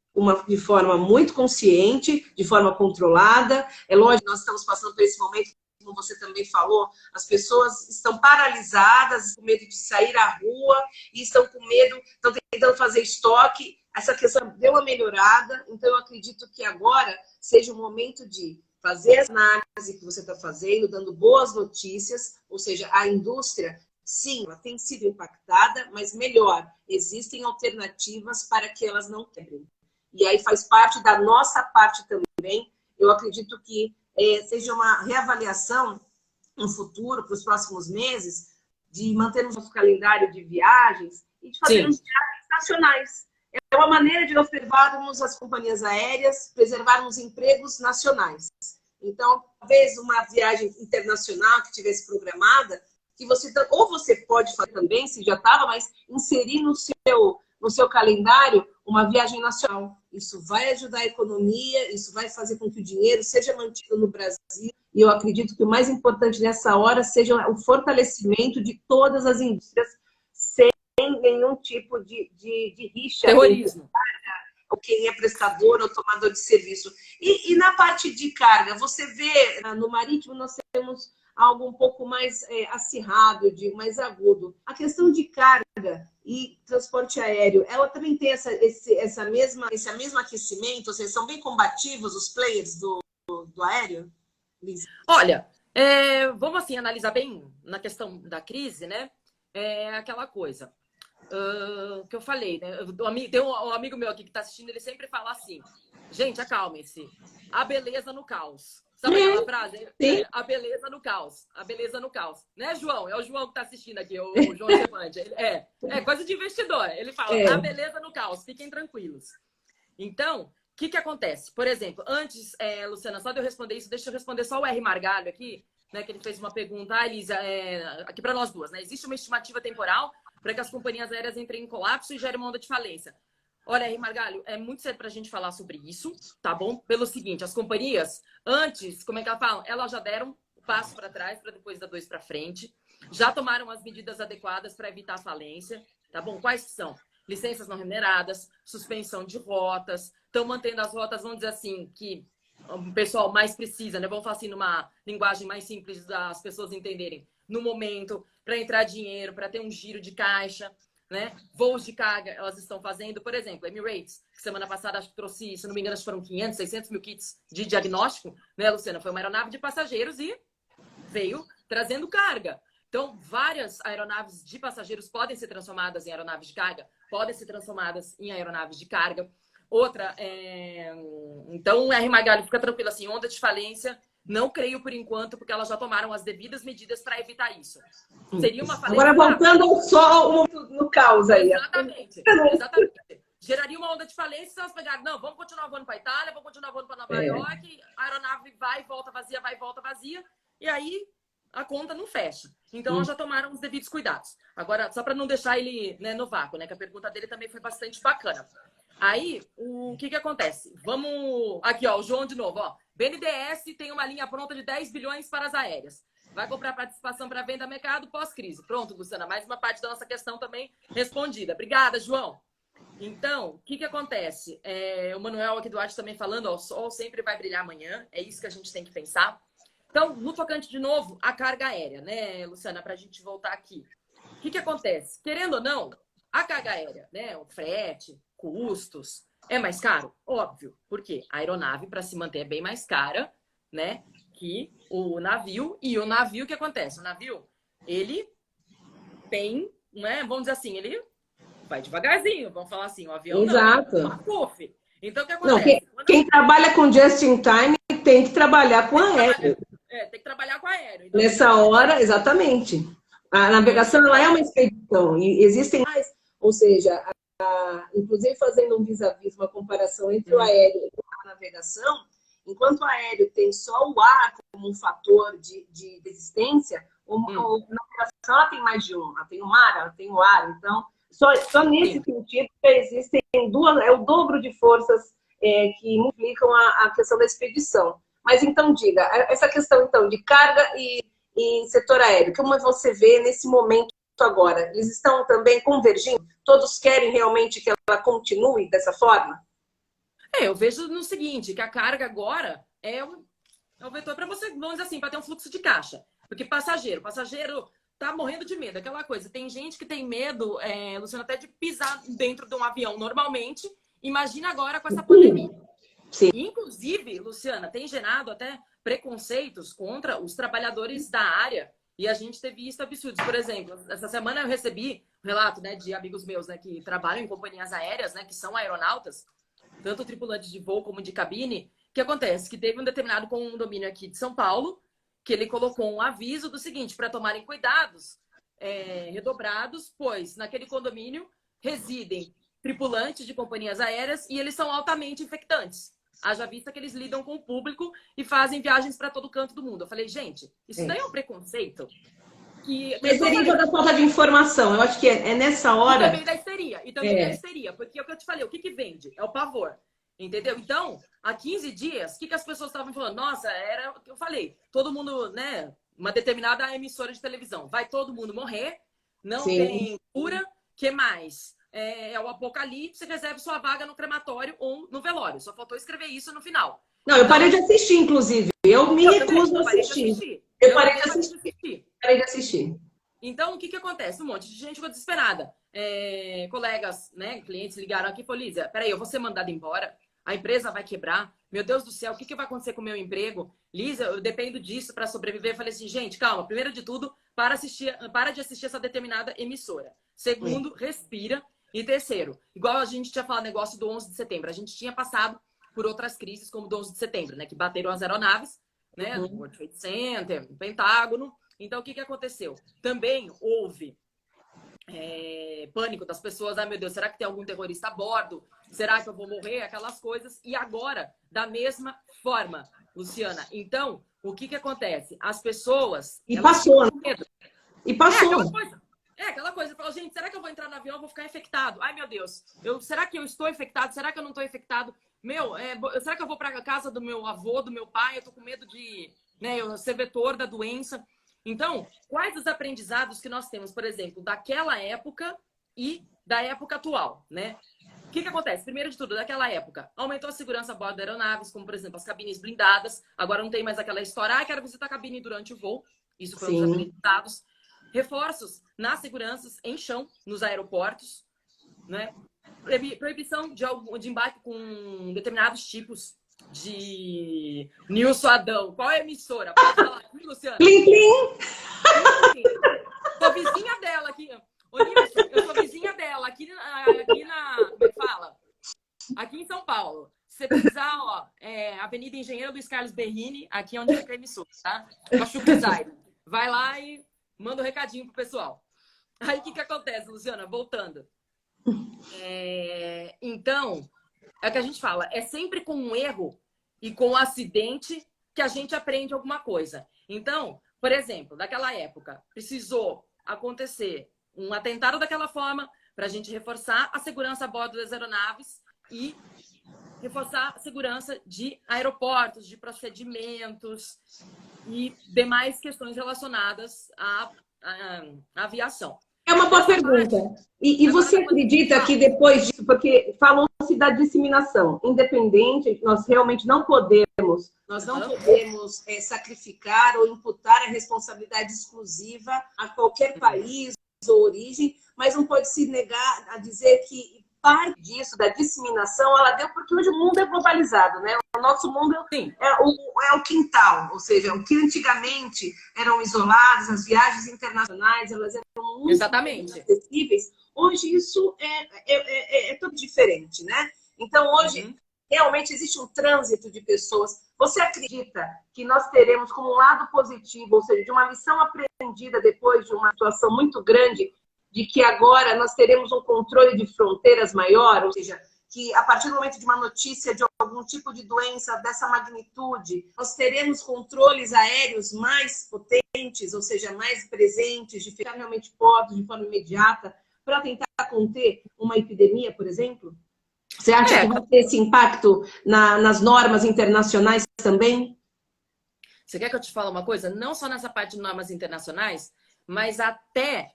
de forma muito consciente, de forma controlada. É lógico, nós estamos passando por esse momento, como você também falou, as pessoas estão paralisadas, com medo de sair à rua, e estão com medo, estão tentando fazer estoque. Essa questão deu uma melhorada, então eu acredito que agora seja o momento de fazer a análise que você está fazendo, dando boas notícias, ou seja, a indústria, sim, ela tem sido impactada, mas melhor, existem alternativas para que elas não quebrem. E aí faz parte da nossa parte também. Eu acredito que seja uma reavaliação no futuro, para os próximos meses, de mantermos nosso calendário de viagens e de fazermos viagens nacionais. É uma maneira de nós preservarmos as companhias aéreas, preservarmos empregos nacionais. Então, talvez uma viagem internacional que tivesse programada, que você pode fazer também, se já estava, mas inserir no seu calendário uma viagem nacional. Isso vai ajudar a economia, isso vai fazer com que o dinheiro seja mantido no Brasil. E eu acredito que o mais importante nessa hora seja o fortalecimento de todas as indústrias sem nenhum tipo de rixa. Terrorismo. Ou quem é prestador ou tomador de serviço. E na parte de carga, você vê, no marítimo nós temos algo um pouco mais acirrado, eu digo, mais agudo. A questão de carga e transporte aéreo, ela também tem esse mesmo aquecimento? Ou seja, são bem combativos os players do aéreo? Liz? Olha, vamos assim analisar bem na questão da crise, né? É aquela coisa que eu falei, né? Tem um amigo meu aqui que está assistindo, ele sempre fala assim: gente, acalmem-se, a beleza no caos. Sabe aquela frase? A beleza no caos. A beleza no caos. Né, João? É o João que está assistindo aqui, o João Chevante. É coisa de investidor. Ele fala, a beleza no caos, fiquem tranquilos. Então, o que acontece? Por exemplo, antes, Luciana, só de eu responder isso, deixa eu responder só o R. Margalho aqui, né, que ele fez uma pergunta. Elisa, aqui para nós duas, né? Existe uma estimativa temporal para que as companhias aéreas entrem em colapso e gerem uma onda de falência? Olha, R. Margalho, é muito cedo para a gente falar sobre isso, tá bom? Pelo seguinte, as companhias, antes, como é que elas falam? Elas já deram um passo para trás para depois dar 2 para frente, já tomaram as medidas adequadas para evitar a falência, tá bom? Quais são? Licenças não remuneradas, suspensão de rotas, estão mantendo as rotas, vamos dizer assim, que o pessoal mais precisa, né? Vamos falar assim, numa linguagem mais simples das pessoas entenderem, no momento, para entrar dinheiro, para ter um giro de caixa, né? Voos de carga elas estão fazendo, por exemplo, Emirates, que semana passada acho que trouxe, se não me engano, acho que foram 500, 600 mil kits de diagnóstico, né, Luciana? Foi uma aeronave de passageiros e veio trazendo carga. Então, várias aeronaves de passageiros podem ser transformadas em aeronaves de carga, podem ser transformadas em aeronaves de carga. Outra, então, R. Margalho, fica tranquilo, assim, onda de falência, não creio por enquanto, porque elas já tomaram as devidas medidas para evitar isso. Seria uma falência... Agora, voltando só no caos aí. Exatamente. Geraria uma onda de falência se elas pegarem, não, vamos continuar voando para a Itália, vamos continuar voando para Nova York, a aeronave vai e volta vazia, e aí a conta não fecha. Então, elas já tomaram os devidos cuidados. Agora, só para não deixar ele, né, no vácuo, né, que a pergunta dele também foi bastante bacana. Aí, o que acontece? Vamos... Aqui, ó, o João de novo, ó. BNDES tem uma linha pronta de 10 bilhões para as aéreas. Vai comprar participação para venda a mercado pós-crise. Pronto, Luciana, mais uma parte da nossa questão também respondida. Obrigada, João. Então, o que acontece? O Manuel aqui do Arte também falando, ó, o sol sempre vai brilhar amanhã. É isso que a gente tem que pensar. Então, no tocante de novo, a carga aérea, né, Luciana, para a gente voltar aqui. O que acontece? Querendo ou não, a carga aérea, né, o frete, custos, é mais caro? Óbvio. Por quê? A aeronave, para se manter, é bem mais cara, né, que o navio. E o navio, o que acontece? O navio, ele tem, né, vamos dizer assim, ele vai devagarzinho, vamos falar assim, o avião Exato. não, uma então o que acontece? Não, quem trabalha com just in time tem que trabalhar com aéreo. tem que trabalhar com aéreo. Então, nessa hora, exatamente. A navegação ela é uma expedição e existem mais, ou seja, inclusive fazendo um vis-a-vis, uma comparação entre o aéreo e a navegação, enquanto o aéreo tem só o ar como um fator de resistência, a navegação ela tem mais de um. Ela tem o mar, ela tem o ar. Então, só nesse sentido existem duas, é o dobro de forças que implicam a questão da expedição. Mas então, diga, essa questão então de carga e setor aéreo, como você vê nesse momento agora? Eles estão também convergindo? Todos querem realmente que ela continue dessa forma? Eu vejo no seguinte, que a carga agora é o vetor para você, vamos dizer assim, para ter um fluxo de caixa. Porque passageiro tá morrendo de medo, aquela coisa. Tem gente que tem medo, Luciana, até de pisar dentro de um avião normalmente. Imagina agora com essa pandemia. Sim. Inclusive, Luciana, tem gerado até preconceitos contra os trabalhadores da área. E a gente teve isso absurdos. Por exemplo, essa semana eu recebi um relato, né, de amigos meus, né, que trabalham em companhias aéreas, né, que são aeronautas, tanto tripulantes de voo como de cabine. O que acontece? Que teve um determinado condomínio aqui de São Paulo que ele colocou um aviso do seguinte, para tomarem cuidados redobrados, pois naquele condomínio residem tripulantes de companhias aéreas e eles são altamente infectantes. Haja vista que eles lidam com o público e fazem viagens para todo canto do mundo. Eu falei, gente, isso daí é um preconceito. Mas deriva da falta de informação. Eu acho que é nessa hora... E também da histeria. Da histeria. Porque é o que eu te falei, o que vende? É o pavor. Entendeu? Então, há 15 dias, o que as pessoas estavam falando? Nossa, era o que eu falei. Todo mundo, né? Uma determinada emissora de televisão. Vai todo mundo morrer. Não tem cura. O que mais? É o apocalipse, reserve sua vaga no crematório ou no velório. Só faltou escrever isso no final. Não, eu parei de assistir, inclusive. Eu me recuso a assistir. Eu parei de assistir. Então, o que acontece? Um monte de gente ficou desesperada. Colegas, né, clientes ligaram aqui e falaram, Lízia, peraí, eu vou ser mandada embora? A empresa vai quebrar? Meu Deus do céu, o que vai acontecer com o meu emprego? Lízia, eu dependo disso para sobreviver. Eu falei assim, gente, calma. Primeiro de tudo, para de assistir essa determinada emissora. Segundo, respira. E terceiro, igual a gente tinha falado negócio do 11 de setembro. A gente tinha passado por outras crises, como do 11 de setembro, né? Que bateram as aeronaves, né? No World Trade Center, no Pentágono. Então, o que aconteceu? Também houve pânico das pessoas. Ai, meu Deus, será que tem algum terrorista a bordo? Será que eu vou morrer? Aquelas coisas. E agora, da mesma forma, Luciana. Então, o que acontece? As pessoas... E passou. E passou. Aquela coisa. Fala, gente, será que eu vou entrar no avião e vou ficar infectado? Ai, meu Deus. Será que eu estou infectado? Será que eu não estou infectado? Será que eu vou para a casa do meu avô, do meu pai? Eu tô com medo de eu ser vetor da doença. Então, quais os aprendizados que nós temos, por exemplo, daquela época e da época atual, né? O que acontece? Primeiro de tudo, daquela época, aumentou a segurança a bordo da aeronaves, como, por exemplo, as cabines blindadas. Agora não tem mais aquela história, quero visitar a cabine durante o voo. Isso foi um dos aprendizados. Reforços nas seguranças em chão, nos aeroportos, né? Proibição de embarque com determinados tipos de Nilson Adão. Qual é a emissora? Pode falar aqui, Luciana? Plim, plim. Sou vizinha dela aqui. Ô, Nilson, eu sou vizinha dela aqui na... Como é que fala? Aqui em São Paulo. Se você precisar, ó, Avenida Engenheiro Luiz Carlos Berrini, aqui é onde fica a emissora, tá? Vai lá e manda um recadinho pro pessoal. Aí, o que acontece, Luciana? Voltando. Então, é o que a gente fala. É sempre com um erro e com um acidente que a gente aprende alguma coisa. Então, por exemplo, daquela época, precisou acontecer um atentado daquela forma para a gente reforçar a segurança a bordo das aeronaves e reforçar a segurança de aeroportos, de procedimentos e demais questões relacionadas à aviação. É uma boa pergunta. E você acredita que depois disso, porque falou-se da disseminação, independente, nós realmente não podemos sacrificar ou imputar a responsabilidade exclusiva a qualquer país ou origem, mas não pode se negar a dizer que parte disso, da disseminação, ela deu porque hoje o mundo é globalizado, né? O nosso mundo é o quintal, ou seja, o que antigamente eram isolados, as viagens internacionais, elas eram muito acessíveis. Hoje isso é tudo diferente, né? Então, hoje, realmente existe um trânsito de pessoas. Você acredita que nós teremos como um lado positivo, ou seja, de uma lição aprendida depois de uma situação muito grande, de que agora nós teremos um controle de fronteiras maior, ou seja, que a partir do momento de uma notícia de algum tipo de doença dessa magnitude, nós teremos controles aéreos mais potentes, ou seja, mais presentes, de ficar realmente portos de forma imediata, para tentar conter uma epidemia, por exemplo? Você acha que vai ter esse impacto nas normas internacionais também? Você quer que eu te fale uma coisa? Não só nessa parte de normas internacionais, mas até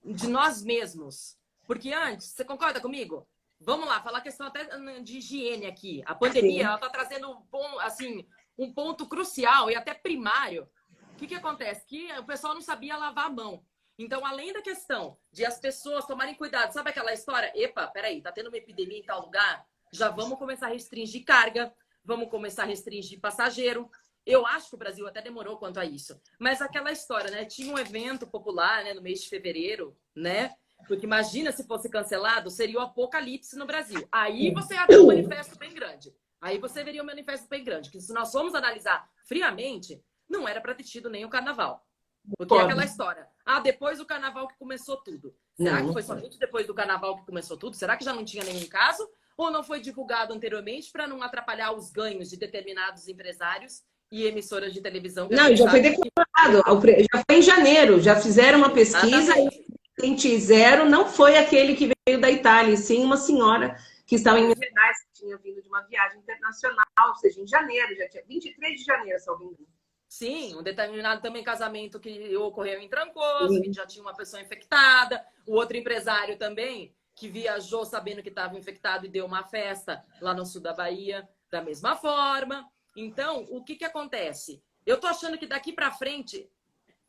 de nós mesmos. Porque antes, você concorda comigo? Vamos lá, falar a questão até de higiene aqui. A pandemia, ela está trazendo um ponto crucial e até primário. O que acontece? Que o pessoal não sabia lavar a mão. Então, além da questão de as pessoas tomarem cuidado, sabe aquela história? Epa, peraí, tá tendo uma epidemia em tal lugar? Já vamos começar a restringir carga, vamos começar a restringir passageiro. Eu acho que o Brasil até demorou quanto a isso. Mas aquela história, né? Tinha um evento popular, né, no mês de fevereiro, né? Porque imagina se fosse cancelado, seria o apocalipse no Brasil. Aí você ia ter um manifesto bem grande. Aí você veria um manifesto bem grande. Que se nós formos analisar friamente, não era para ter tido nem o carnaval. Porque é aquela história. Ah, depois do carnaval que começou tudo. Será que foi somente depois do carnaval que começou tudo? Será que já não tinha nenhum caso? Ou não foi divulgado anteriormente para não atrapalhar os ganhos de determinados empresários e emissoras de televisão? Não, já foi declarado. Já foi em janeiro. Já fizeram uma pesquisa e o paciente zero não foi aquele que veio da Itália, e sim uma senhora que estava em Minas Gerais, que tinha vindo de uma viagem internacional, ou seja, em janeiro, já tinha 23 de janeiro, se alguém engano. Sim, um determinado também casamento que ocorreu em Trancoso, que já tinha uma pessoa infectada. O outro empresário também, que viajou sabendo que estava infectado e deu uma festa lá no sul da Bahia, da mesma forma. Então, o que acontece? Eu tô achando que daqui para frente,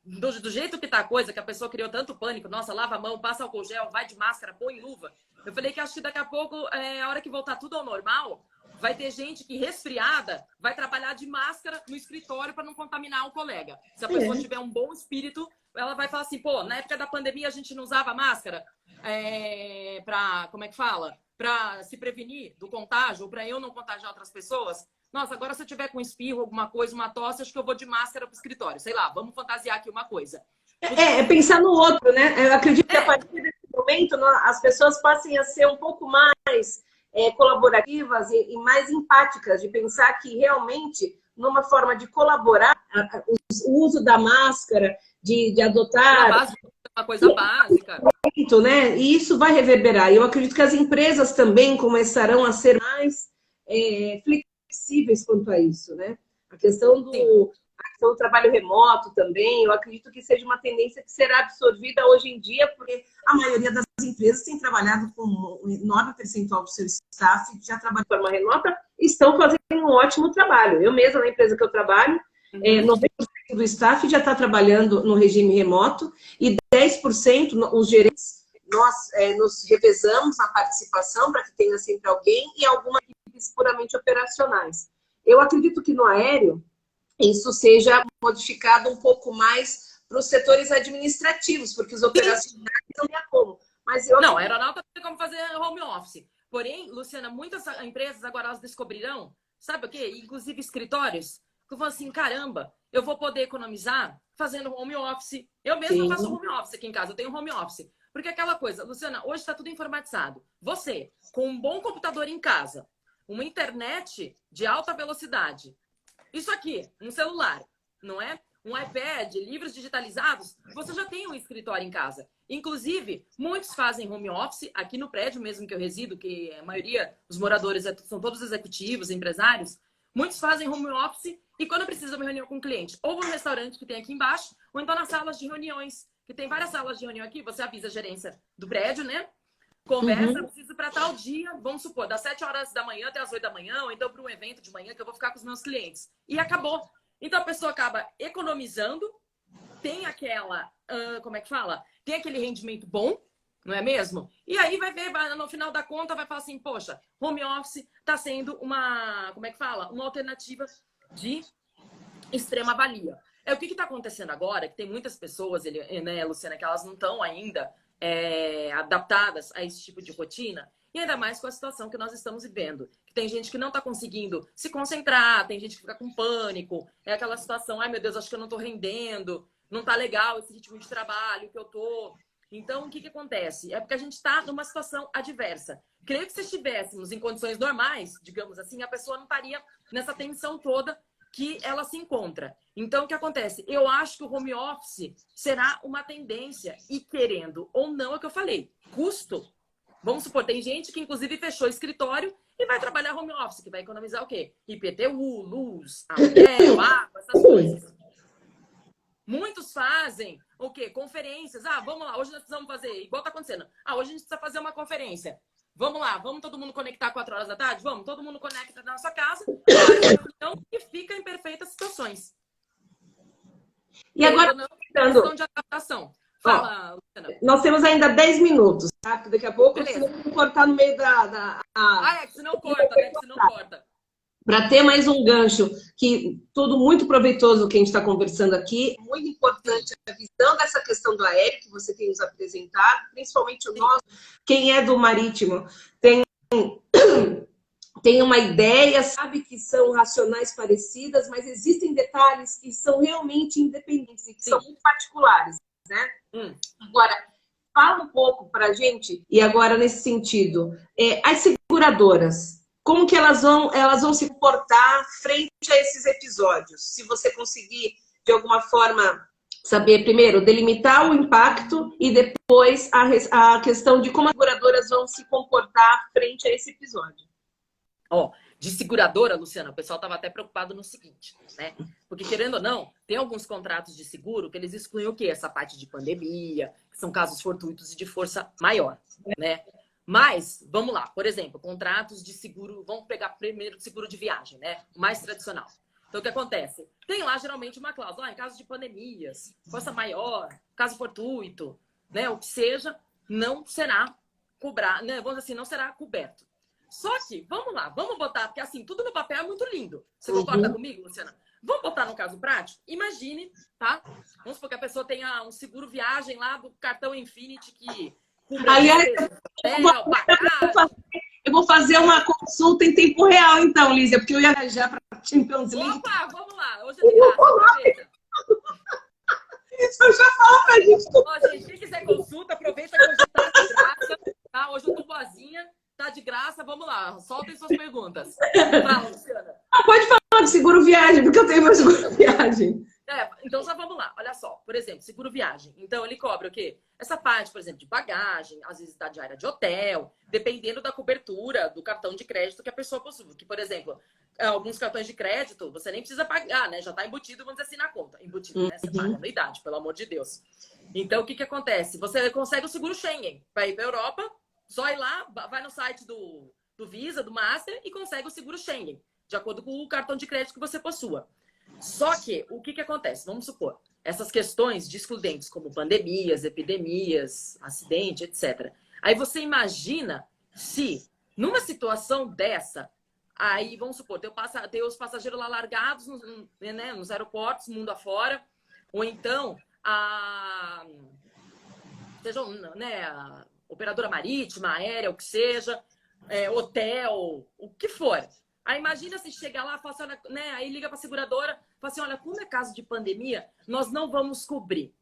do jeito que tá a coisa, que a pessoa criou tanto pânico, nossa, lava a mão, passa álcool gel, vai de máscara, põe luva. Eu falei que acho que daqui a pouco, a hora que voltar tudo ao normal, vai ter gente que, resfriada, vai trabalhar de máscara no escritório para não contaminar o colega. Se a pessoa tiver um bom espírito, ela vai falar assim, pô, na época da pandemia a gente não usava máscara para, como é que fala? Para se prevenir do contágio, ou para eu não contagiar outras pessoas. Nossa, agora se eu tiver com espirro, alguma coisa, uma tosse, acho que eu vou de máscara pro escritório. Sei lá, vamos fantasiar aqui uma coisa. É pensar no outro, né? Eu acredito que a partir desse momento as pessoas passem a ser um pouco mais colaborativas e mais empáticas, de pensar que realmente, numa forma de colaborar, o uso da máscara, de adotar... Uma coisa básica. Né? E isso vai reverberar. Eu acredito que as empresas também começarão a ser mais flexíveis quanto a isso, né? A questão do trabalho remoto também, eu acredito que seja uma tendência que será absorvida hoje em dia, porque a maioria das empresas tem trabalhado com um enorme percentual do seu staff, já trabalham de forma remota, e estão fazendo um ótimo trabalho. Eu mesma, na empresa que eu trabalho, 90% do staff já está trabalhando no regime remoto e 10% os gerentes, nós nos revezamos na participação para que tenha sempre alguém e algumas equipes puramente operacionais. Eu acredito que no aéreo isso seja modificado um pouco mais para os setores administrativos, porque os operacionais não tem como. Mas não, a aeronauta tem como fazer home office. Porém, Luciana, muitas empresas agora elas descobrirão, sabe o quê? Inclusive escritórios, que eu falo assim, caramba, eu vou poder economizar fazendo home office. Eu mesma faço home office aqui em casa, eu tenho home office. Porque aquela coisa, Luciana, hoje está tudo informatizado. Você, com um bom computador em casa, uma internet de alta velocidade, isso aqui, um celular, não é? Um iPad, livros digitalizados, você já tem um escritório em casa. Inclusive, muitos fazem home office, aqui no prédio mesmo que eu resido, que a maioria dos moradores são todos executivos, empresários, muitos fazem home office e quando precisa de uma reunião com o cliente, ou no restaurante que tem aqui embaixo, ou então nas salas de reuniões, que tem várias salas de reunião aqui, você avisa a gerência do prédio, né? Conversa, preciso para tal dia, vamos supor, das 7 horas da manhã até as 8 da manhã, ou então para um evento de manhã que eu vou ficar com os meus clientes. E acabou. Então a pessoa acaba economizando, tem aquela, como é que fala? Tem aquele rendimento bom, não é mesmo? E aí vai ver, no final da conta, vai falar assim, poxa, home office está sendo uma, como é que fala? Uma alternativa de extrema valia. O que está acontecendo agora, que tem muitas pessoas, né, Luciana, que elas não estão ainda adaptadas a esse tipo de rotina. E ainda mais com a situação que nós estamos vivendo. Tem gente que não está conseguindo se concentrar, tem gente que fica com pânico. É aquela situação, ai meu Deus, acho que eu não estou rendendo, não está legal esse ritmo de trabalho que eu tô. Então, o que acontece? É porque a gente está numa situação adversa. Creio que se estivéssemos em condições normais, digamos assim, a pessoa não estaria nessa tensão toda que ela se encontra. Então, o que acontece? Eu acho que o home office será uma tendência e querendo ou não, é o que eu falei, custo. Vamos supor, tem gente que inclusive fechou escritório e vai trabalhar home office, que vai economizar o quê? IPTU, luz, aluguel, água, essas coisas. Muitos fazem o quê? Conferências. Ah, vamos lá, hoje nós precisamos fazer, igual tá acontecendo. Ah, hoje a gente precisa fazer uma conferência. Vamos lá, vamos todo mundo conectar 4 horas da tarde? Vamos, todo mundo conecta na sua casa, e fica em perfeitas situações. E agora, não, questão de adaptação. Fala, Luciana. Nós temos ainda 10 minutos, tá? Porque daqui a pouco eu vou cortar no meio Ah, é que se não corta, né? Que se não corta. Para ter mais um gancho, que tudo muito proveitoso que a gente está conversando aqui, muito importante a visão dessa questão do aéreo que você tem nos apresentado, principalmente o nosso, quem é do marítimo, tem uma ideia, sabe que são racionais parecidas, mas existem detalhes que são realmente independentes, que são muito particulares, né? Agora, fala um pouco para a gente, e agora nesse sentido, as seguradoras, como que elas vão se comportar frente a esses episódios? Se você conseguir, de alguma forma, saber, primeiro, delimitar o impacto e depois a questão de como as seguradoras vão se comportar frente a esse episódio. De seguradora, Luciana, o pessoal estava até preocupado no seguinte, né? Porque, querendo ou não, tem alguns contratos de seguro que eles excluem o quê? Essa parte de pandemia, que são casos fortuitos e de força maior, né? Mas, vamos lá, por exemplo, contratos de seguro, vamos pegar primeiro seguro de viagem, né? O mais tradicional. Então, o que acontece? Tem lá, geralmente, uma cláusula, em caso de pandemias, força maior, caso fortuito, né? O que seja, não será cobrado, né? Vamos dizer assim, não será coberto. Só que, vamos lá, vamos botar, porque assim, tudo no papel é muito lindo. Você concorda comigo, Luciana? Vamos botar no caso prático? Imagine, tá? Vamos supor que a pessoa tenha um seguro viagem lá do cartão Infinity que cubre eu vou fazer uma consulta em tempo real, então, Lízia, porque eu ia viajar para Champions League. Opa, vamos lá. Hoje é de graça. Isso eu já falo pra gente. Gente, quem quiser consulta, aproveita que hoje tá de graça. Tá? Hoje eu tô boazinha. Tá de graça, vamos lá. Soltem suas perguntas. Fala, Luciana. Pode falar de seguro viagem, porque eu tenho meu seguro viagem. Então já vamos lá. Olha só, por exemplo, seguro viagem. Então ele cobra o quê? Essa parte, por exemplo, de bagagem, às vezes da diária de hotel, dependendo da cobertura do cartão de crédito que a pessoa possui. Que, por exemplo, alguns cartões de crédito você nem precisa pagar, né? Já tá embutido, vamos dizer assim, na conta. Embutido, né? Você paga anuidade, pelo amor de Deus. Então o que acontece? Você consegue o seguro Schengen para ir para a Europa. Só ir lá, vai no site do Visa, do Master e consegue o seguro Schengen, de acordo com o cartão de crédito que você possua. Só que, o que acontece? Vamos supor, essas questões de excludentes, como pandemias, epidemias, acidente, etc. Aí você imagina se, numa situação dessa, aí, vamos supor, tem os passageiros lá largados nos aeroportos, mundo afora, ou então, sejam, né, operadora marítima, aérea, o que seja, hotel, o que for. Aí imagina se chegar lá, fala assim, olha, né, aí liga para a seguradora, fala assim, olha, como é caso de pandemia, nós não vamos cobrir.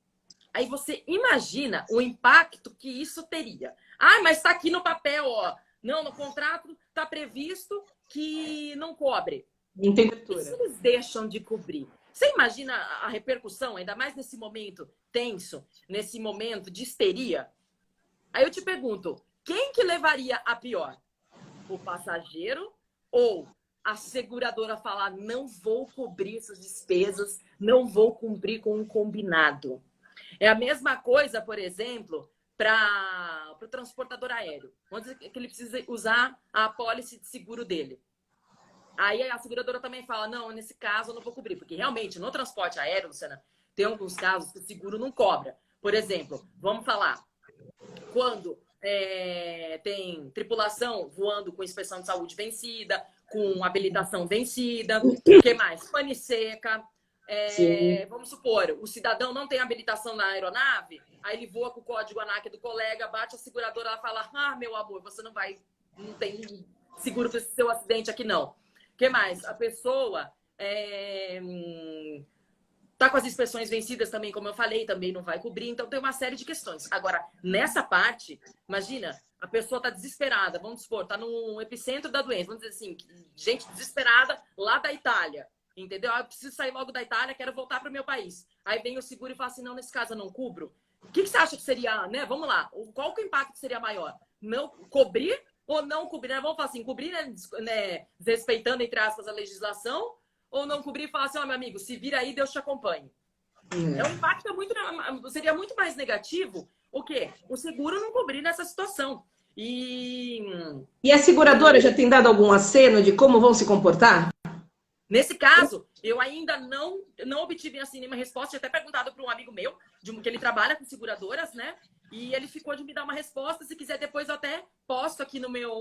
Aí você imagina o impacto que isso teria. Ah, mas está aqui no papel, ó. Não, no contrato está previsto que não cobre. Não tem cobertura. E se eles deixam de cobrir? Você imagina a repercussão, ainda mais nesse momento tenso, nesse momento de histeria? Aí eu te pergunto, quem que levaria a pior? O passageiro ou a seguradora falar não vou cobrir essas despesas, não vou cumprir com um combinado? É a mesma coisa, por exemplo, para o transportador aéreo. Onde que ele precisa usar a apólice de seguro dele. Aí a seguradora também fala, não, nesse caso eu não vou cobrir. Porque realmente, no transporte aéreo, Luciana, tem alguns casos que o seguro não cobra. Por exemplo, vamos falar, quando tem tripulação voando com inspeção de saúde vencida, com habilitação vencida, o que mais? Pane seca. Vamos supor, o cidadão não tem habilitação na aeronave, aí ele voa com o código ANAC do colega, bate a seguradora, ela fala, ah, meu amor, você não vai não tem seguro para esse seu acidente aqui, não. O que mais? A pessoa tá com as inspeções vencidas também, como eu falei, também não vai cobrir. Então, tem uma série de questões. Agora, nessa parte, imagina, a pessoa tá desesperada, vamos supor, tá no epicentro da doença, vamos dizer assim, gente desesperada lá da Itália, entendeu? Eu preciso sair logo da Itália, quero voltar para o meu país. Aí vem o seguro e fala assim, não, nesse caso eu não cubro. O que você acha que seria, né? Vamos lá, qual que é o impacto seria maior? Não cobrir ou não cobrir? Vamos falar assim, cobrir, né, desrespeitando, entre aspas, a legislação, ou não cobrir e falar assim, ó, meu amigo, se vira aí, Deus te acompanhe. É um impacto seria muito mais negativo o quê? O seguro não cobrir nessa situação. E a seguradora já tem dado algum aceno de como vão se comportar? Nesse caso, eu ainda não obtive assim nenhuma resposta. Tinha até perguntado para um amigo meu, que ele trabalha com seguradoras, né? E ele ficou de me dar uma resposta. Se quiser, depois eu até posto aqui no meu...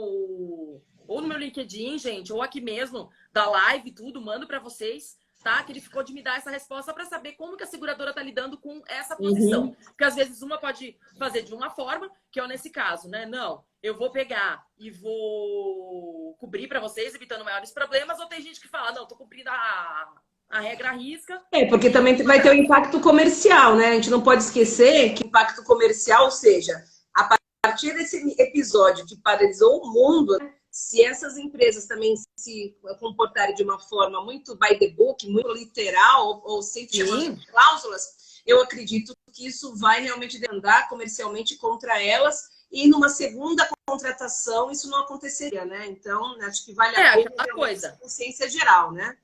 Ou no meu LinkedIn, gente, ou aqui mesmo, da live, tudo, mando para vocês, tá? Que ele ficou de me dar essa resposta para saber como que a seguradora tá lidando com essa posição. Porque às vezes uma pode fazer de uma forma, que é nesse caso, né? Não, eu vou pegar e vou cobrir para vocês, evitando maiores problemas, ou tem gente que fala, não, tô cumprindo a regra à risca. Porque também vai ter o impacto comercial, né? A gente não pode esquecer que o impacto comercial, ou seja, a partir desse episódio que paralisou o mundo, se essas empresas também se comportarem de uma forma muito by the book, muito literal, ou sempre chamando de cláusulas, eu acredito que isso vai realmente demandar comercialmente contra elas, e numa segunda contratação isso não aconteceria, né? Então, acho que vale a pena aquela coisa. A consciência geral, né?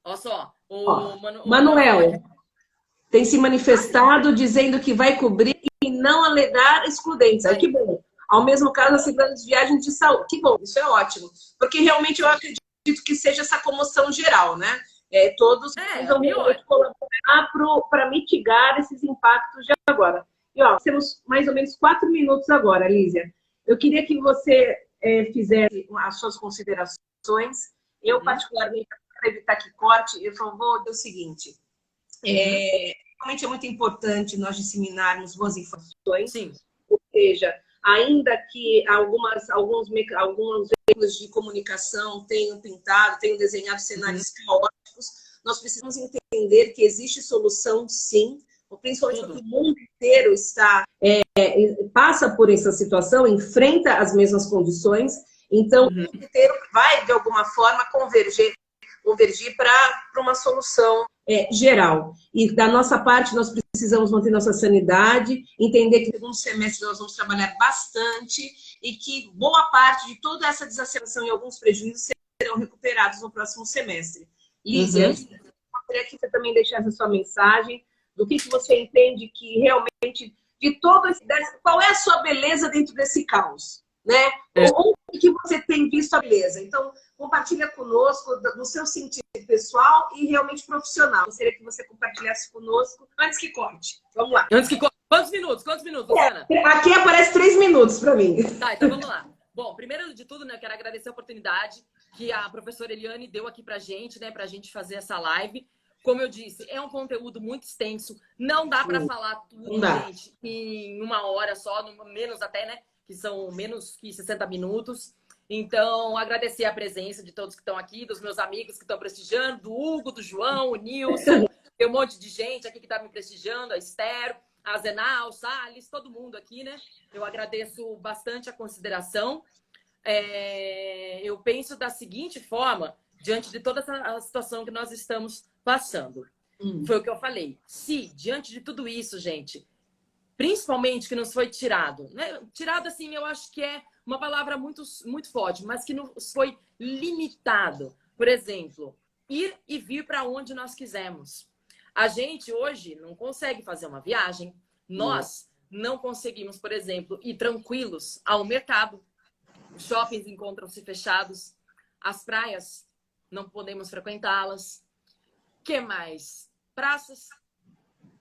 Olha só, Manuel tem se manifestado dizendo que vai cobrir e não alegar excludentes. Que bom. Ao mesmo caso, a segurança de viagem de saúde. Que bom, isso é ótimo. Porque realmente eu acredito que seja essa comoção geral, né? Todos precisam colaborar para mitigar esses impactos de agora. E, temos mais ou menos 4 minutos agora, Lísia. Eu queria que você fizesse as suas considerações. Eu, particularmente, para evitar que corte, eu só vou dizer o seguinte. Realmente é muito importante nós disseminarmos boas informações. Sim. Ou seja, ainda que alguns veículos de comunicação tenham pintado, tenham desenhado cenários caóticos, nós precisamos entender que existe solução, sim, principalmente porque o mundo inteiro passa por essa situação, enfrenta as mesmas condições, então o mundo inteiro vai, de alguma forma, convergir para uma solução geral. E da nossa parte, nós precisamos manter nossa sanidade, entender que no segundo semestre nós vamos trabalhar bastante e que boa parte de toda essa desaceleração e alguns prejuízos serão recuperados no próximo semestre. Lísia, eu gostaria que você também deixasse a sua mensagem do que você entende que realmente, de todo esse... Qual é a sua beleza dentro desse caos? Né? Ou o que você tem visto a beleza? Então, compartilha conosco do seu sentido pessoal e realmente profissional. Gostaria que você compartilhasse conosco antes que corte. Vamos lá. Antes que corte. Quantos minutos, Luciana? Aqui aparece 3 minutos para mim. Tá, então vamos lá. Bom, primeiro de tudo, né, eu quero agradecer a oportunidade que a professora Eliane deu aqui pra gente, né, pra gente fazer essa live. Como eu disse, é um conteúdo muito extenso. Não dá para falar tudo, gente, em uma hora só, menos até, né? Que são menos que 60 minutos. Então, agradecer a presença de todos que estão aqui, dos meus amigos que estão prestigiando, do Hugo, do João, o Nilson, tem um monte de gente aqui que está me prestigiando, a Esther, a Zenal, o Salles, todo mundo aqui, né? Eu agradeço bastante a consideração. Eu penso da seguinte forma, diante de toda essa situação que nós estamos passando. Foi o que eu falei. Se, diante de tudo isso, gente, principalmente que nos foi tirado, né? Tirado, assim, eu acho que é uma palavra muito, muito forte, mas que nos foi limitado. Por exemplo, ir e vir para onde nós quisermos. A gente hoje não consegue fazer uma viagem. Nós não conseguimos, por exemplo, ir tranquilos ao mercado. Os shoppings encontram-se fechados. As praias não podemos frequentá-las. O que mais? Praças,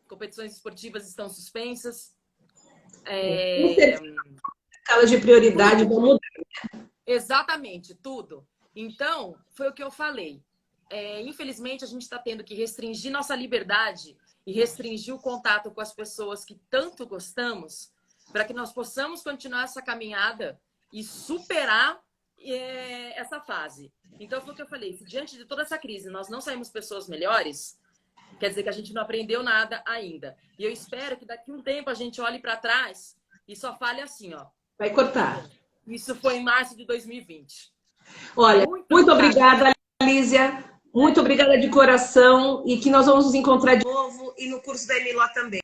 competições esportivas estão suspensas. Escalas de prioridade vão mudar. Exatamente, tudo. Então, foi o que eu falei. Infelizmente, a gente está tendo que restringir nossa liberdade e restringir o contato com as pessoas que tanto gostamos para que nós possamos continuar essa caminhada e superar essa fase. Então, foi o que eu falei. Se diante de toda essa crise nós não saímos pessoas melhores, quer dizer que a gente não aprendeu nada ainda. E eu espero que daqui a um tempo a gente olhe para trás e só fale assim, ó. Vai cortar. Isso foi em março de 2020. Olha, muito obrigada, Lísia. Muito obrigada de coração. E que nós vamos nos encontrar de novo e no curso da Emiló também.